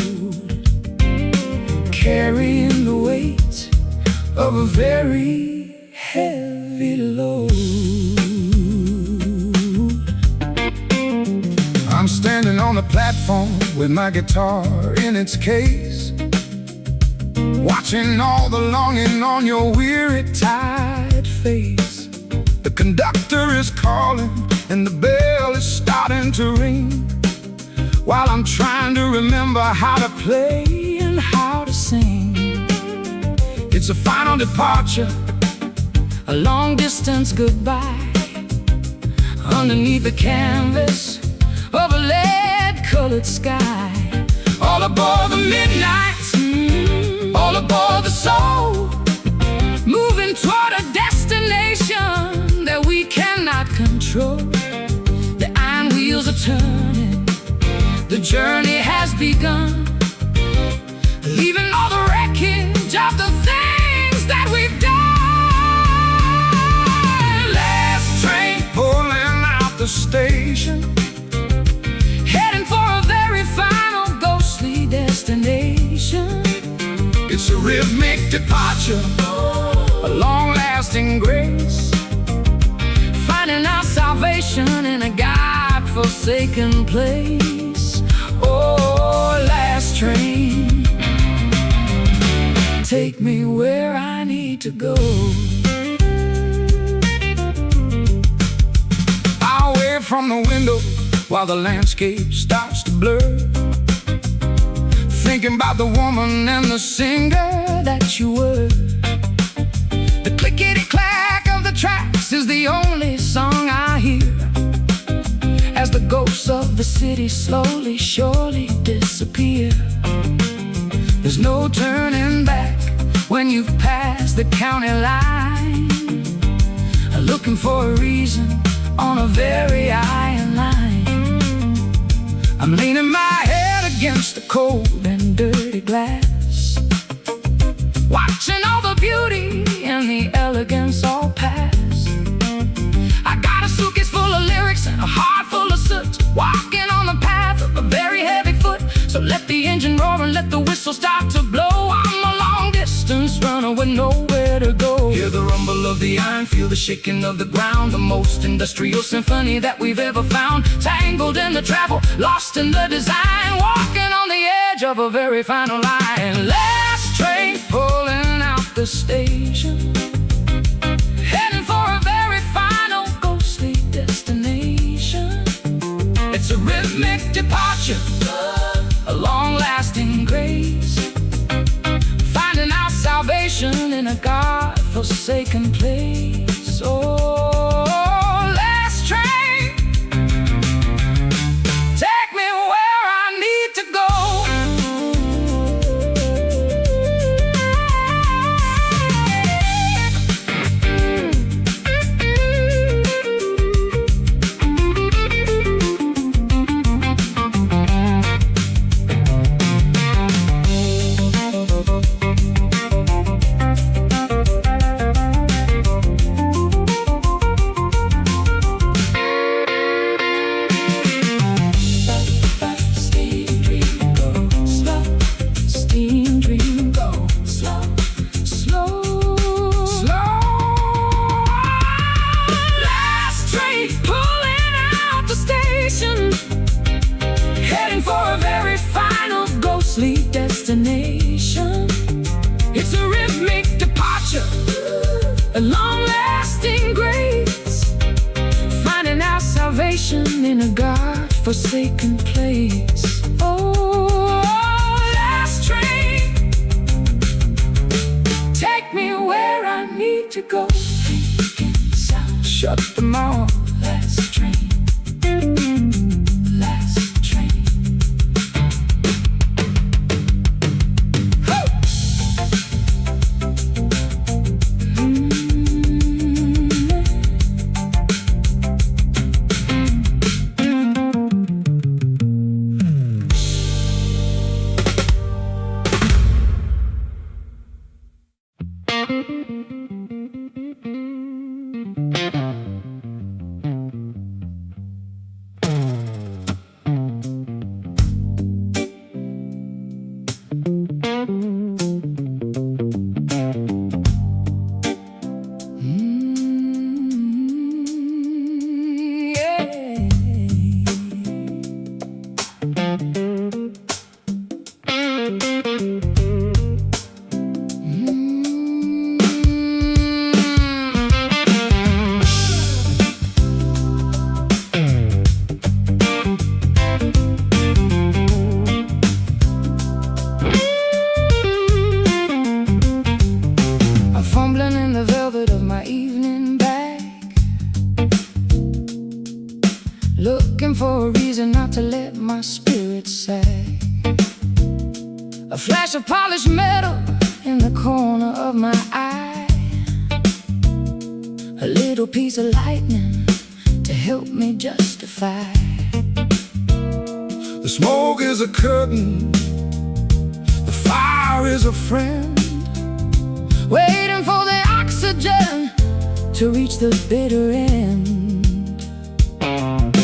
S1: carrying the weight of a very heavy load.
S2: I'm standing on the platform with my guitar in its case, watching all the longing on your weary, tired face. The conductor is calling and the bell is starting to ring, while I'm trying to remember how to play and how to sing. It's a final departure,
S1: A long-distance goodbye, underneath the canvas of a lead-colored sky.
S2: all aboard the midnight,
S1: All aboard the soul, moving toward a destination that we cannot control. The iron wheels are turning, the journey has begun, leaving all the wreckage of the things that we've done.
S2: last train pulling out the station,
S1: Heading for a very final ghostly destination.
S2: it's a rhythmic departure,
S1: A long-lasting grace, finding our salvation in a God-forsaken place. Oh, last train, take me where I need to go.
S2: I'll wave from the window while the landscape starts to blur, thinking about the woman and the singer
S1: That you were. The clickety-clack of the tracks is the only song I hear, as the ghosts of the city slowly, surely disappear. There's no turning back when you've passed the county line, looking for a reason on a very iron line. I'm leaning my head against the cold and dirty glass, watching all the beauty and the elegance all pass. I got a suitcase full of lyrics and a heart full of soot, walking on the path of a very heavy foot. So let the engine roar and let the whistle start to blow. I'm a long-distance runner with nowhere to go.
S2: Hear the rumble of the iron, feel the shaking of the ground, the most industrial symphony that we've ever found.
S1: Tangled in the travel, lost in the design, walking on the edge of a very final line. Last train pulling out the station, heading for a very final ghostly destination.
S2: It's a rhythmic departure,
S1: A long-lasting grace, finding our salvation in a God-forsaken place. Oh, last train, take me where I need to go. Destination. It's a rhythmic departure, a long-lasting grace, finding our salvation in a God-forsaken place. Oh, last train, take me where I need to go.
S2: shut them off.
S1: Last train, last train.
S2: I'm fumbling in the velvet of my evening bag, looking for a reason not to let my spirit sag. A flash of polished metal in the corner of my eye, a little piece of lightning to help me justify. The smoke is a curtain, the fire is a friend, waiting for the oxygen to reach the bitter end.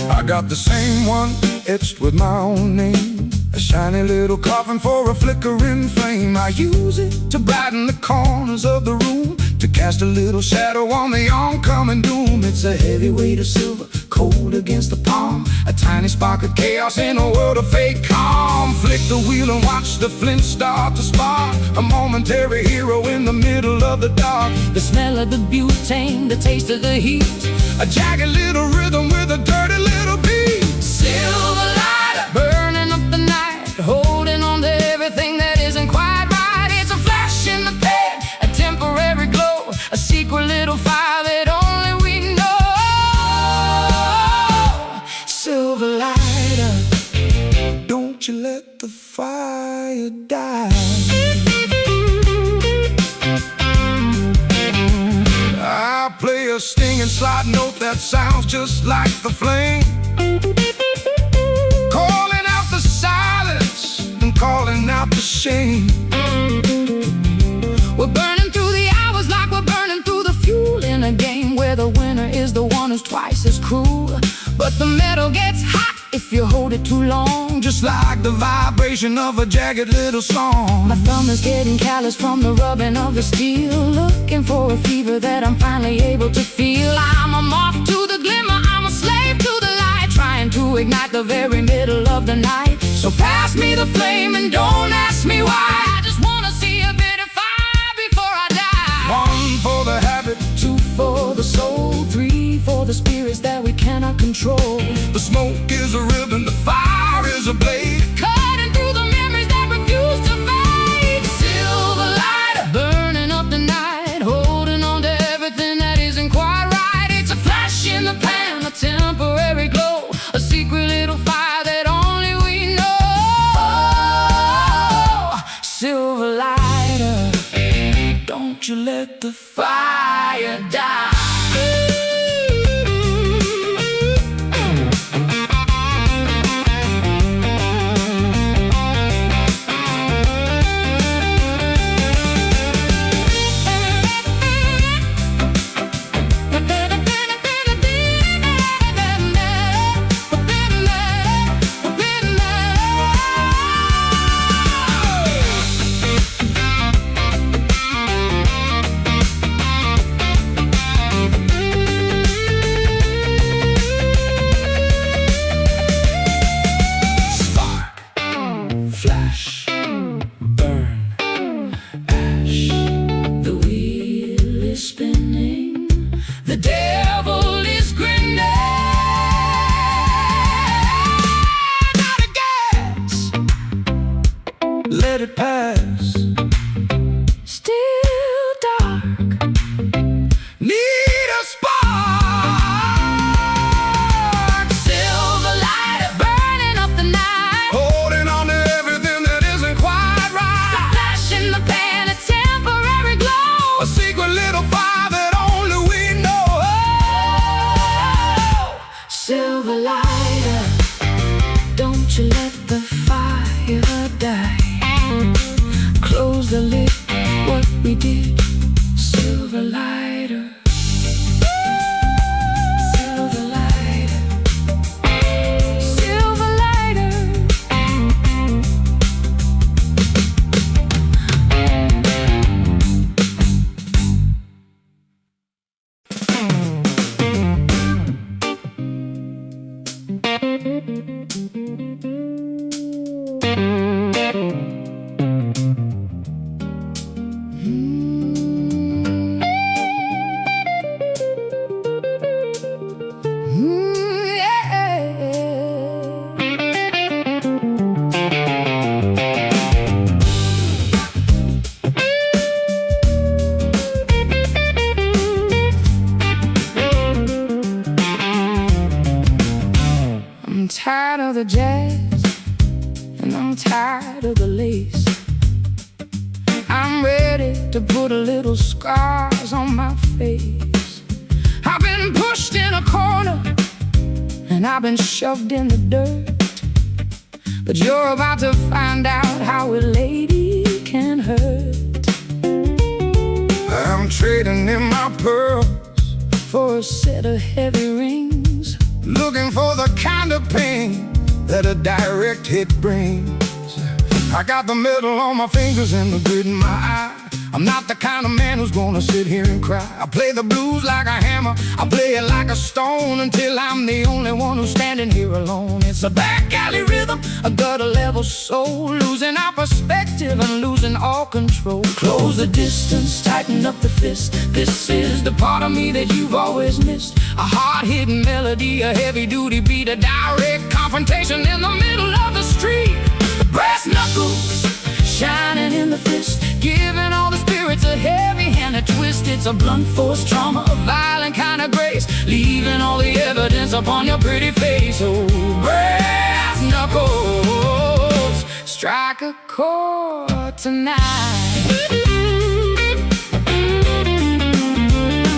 S2: I got the same one etched with my own name, a shiny little coffin for a flickering flame. I use it to brighten the corners of the room, to cast a little shadow on the oncoming doom. It's a heavy weight of silver, cold against the palm, a tiny spark of chaos in a world of fake calm. Flick the wheel and watch the flint start to spark, a momentary hero in the middle of the dark. The smell of the butane, the taste of the heat, a jagged little rhythm with a dirty little beat. Silver lighter, burning up the night, holding on to everything that isn't quite right. It's a flash in the pan, a temporary glow, a secret little fire that only we know. Silver lighter, don't you let the fire die. I play a stinging slide note that sounds just like the flame, calling out the silence and calling out the shame. We're burning through the hours like we're burning through the fuel in a game where the winner is the one who's twice as cruel. But the metal gets hot if you hold it too long, just like the vibration of a jagged little song. My thumb is getting callous from the rubbing of the steel, looking for a fever that I'm finally able to feel. I'm a moth to the glimmer, I'm a slave to the light, trying to ignite the very middle of the night. So pass me the flame and don't ask me why. I just wanna see a bit of fire before I die. One for the habit, two for the soul, three for the spirits that we cannot control. The smoke is a ribbon, the fire is a blade, cutting through the memories that refuse to fade. Silver lighter, burning up the night, holding on to everything that isn't quite right. It's a flash in the pan, a temporary glow, a secret little fire that only we know. Silver lighter, don't you let the fire die. Flash, burn, ash, the wheel is spinning, the devil is grinning. Not a gas, let it pass. Still dark, need a spark. Silver lighter, burning up the night, holding on to everything that isn't quite right. A flash in the pan, a temporary glow, a secret little fire that only we know. Silver lighter, don't you let the fire die. Close the lid, what we did. Silver lighter, silver lighter, silver lighter. to put a little scars on my face. I've been pushed in a corner and I've been shoved in the dirt, but you're about to find out how a lady can hurt. I'm trading in my pearls for a set of heavy rings, looking for the kind of pain that a direct hit brings. I got the metal on my fingers and the grit in my eye. I'm not the kind of man who's gonna sit here and cry. I play the blues like a hammer, I play it like a stone, until I'm the only one who's standing here alone. It's a back alley rhythm, a gutter level soul, losing our perspective and losing all control. Close the distance, tighten up the fist. This is the part of me that you've always missed. A hard-hitting melody, a heavy-duty beat, a direct confrontation in the middle of the street. Brass knuckles shining in the fist, giving all the spirits a heavy-handed twist. It's a blunt force trauma, a violent kind of grace, leaving all the evidence upon your pretty face. Oh, brass knuckles, strike a chord tonight.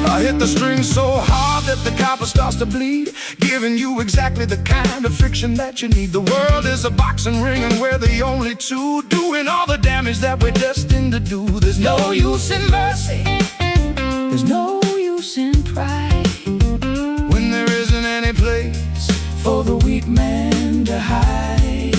S2: I hit the string so hard that the copper starts to bleed, giving you exactly the kind of friction that you need. The world is a boxing ring and we're the only two doing all the damage that we're destined to do. There's no use in mercy, there's no use in pride, when there isn't any place for the weak man to hide.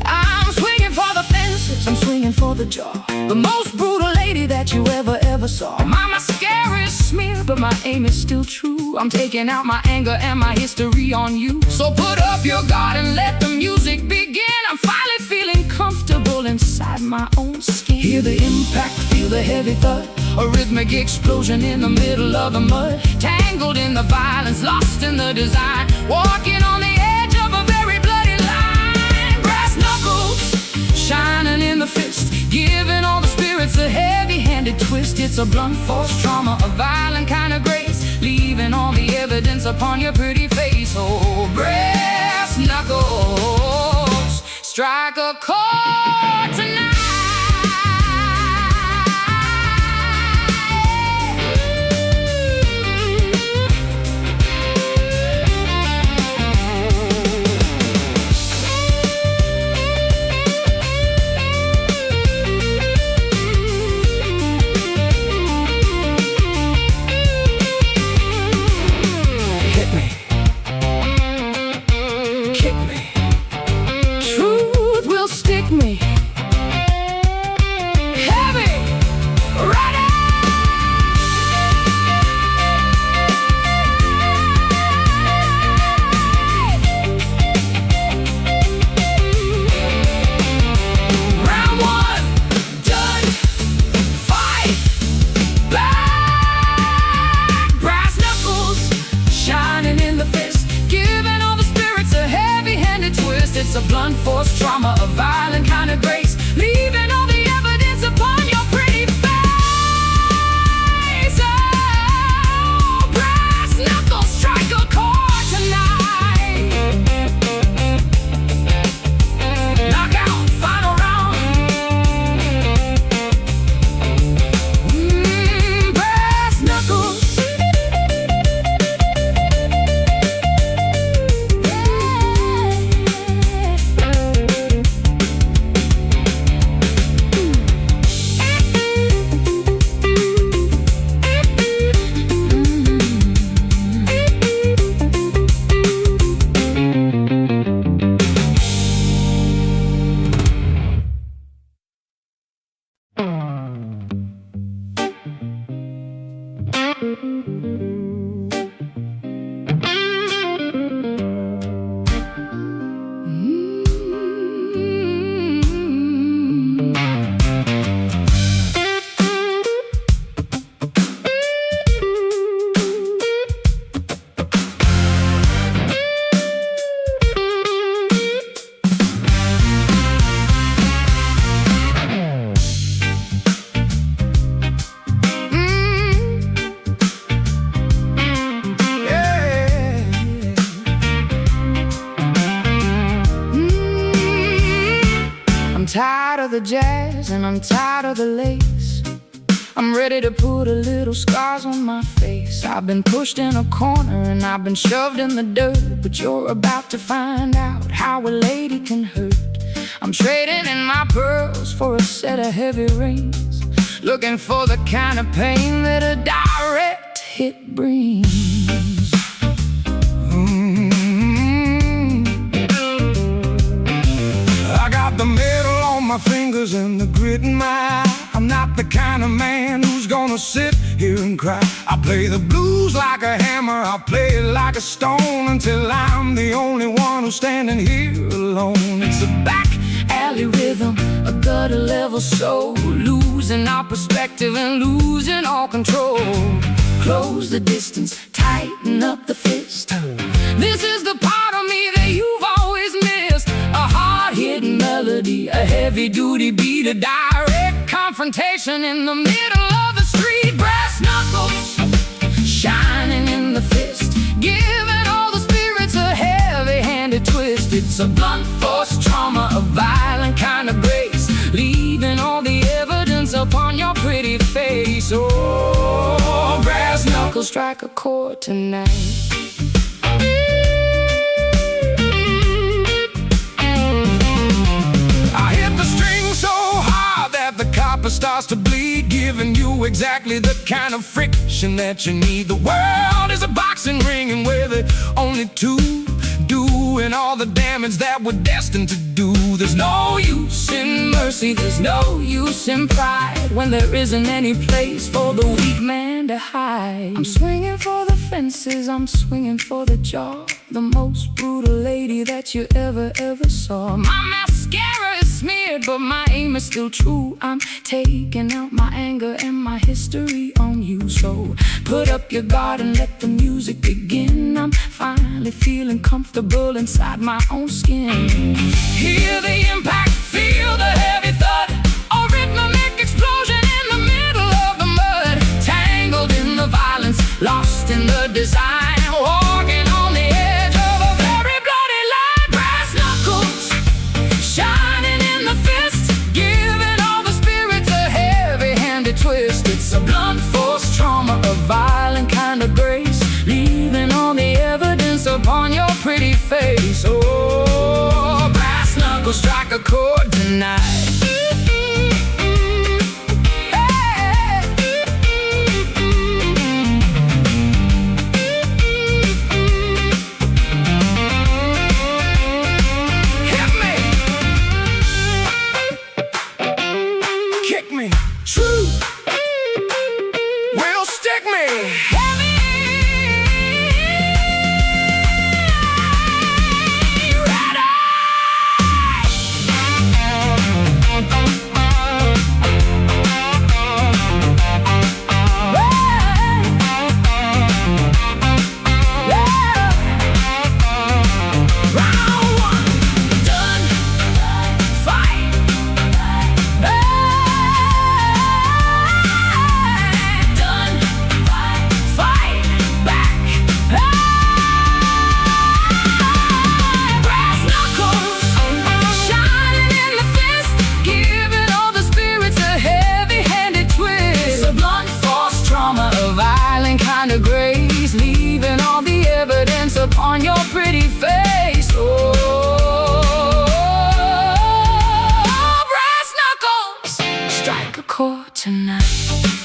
S2: I'm swinging for the fences, I'm swinging for the jaw, the most brutal lady that you ever saw. My mascara is smeared, but my aim is still true. I'm taking out my anger and my history on you. So put up your guard and let the music begin. I'm finally feeling comfortable inside my own skin. Hear the impact, feel the heavy thud, a rhythmic explosion in the middle of the mud. Tangled in the violence, lost in the design, walking on the edge of a very bloody line. Brass knuckles shining in the fist, giving all the spirits a heavy-handed twist. It's a blunt force trauma, a violent kind of grace, leaving all the evidence upon your pretty face. Oh, brass knuckles, strike a chord tonight. It's a blunt force trauma, a violent kind of grace, leaving all the evidence upon your pretty face. Oh, brass knuckles, strike a chord tonight. Knockout, final round. Brass knuckles.
S1: tired of the jazz and I'm tired of the lace. I'm ready to put a little scars on my face. I've been pushed in a corner and I've been shoved in the dirt, but you're about to find out how a lady can hurt. I'm trading in my pearls for a set of heavy rings, looking for the kind of pain that a direct hit brings.
S2: I got the metal on my fingers and the grit in my eye. I'm not the kind of man who's gonna sit here and cry. I play the blues like a hammer, I'll play it like a stone, until I'm the only one who's standing here alone.
S1: It's a back alley rhythm, a gutter level soul, losing our perspective and losing all control. Close the distance, tighten up the fist. This is the part of me that you've always missed. A hard-hitting melody, a heavy-duty beat, a direct confrontation in the middle of the street. Brass knuckles shining in the fist, giving all the spirits a heavy-handed twist. It's a blunt force trauma, a violent kind of grace, leaving all the evidence upon your pretty face. Oh, brass knuckles strike a chord tonight.
S2: Starts to bleed, giving you exactly the kind of friction that you need. The world is a boxing ring, and we're the only two doing all the damage that we're destined to do. There's no use in mercy, there's no use in pride, when there isn't any place for the weak man to hide.
S1: I'm swinging for the fences, I'm swinging for the jaw, the most brutal lady that you ever saw. My mascara is smeared, but my aim is still true. I'm taking out my anger and my history on you. So put up your guard and let the music begin. I'm finally feeling comfortable inside my own skin.
S2: Hear the impact, feel the heavy thud,
S1: a rhythmic explosion in the middle of the mud.
S2: tangled in the violence, lost in the design, walking on the edge of a very bloody line.
S1: Brass knuckles shining in the fist, giving all the spirits a heavy-handed twist. It's a blunt force trauma, a violent kind of grace, leaving all the evidence upon your pretty face. Oh, brass knuckles strike a chord tonight.
S2: Truth will stick me.
S1: Grace, leaving all the evidence upon your pretty face. Oh, brass knuckles strike a chord tonight.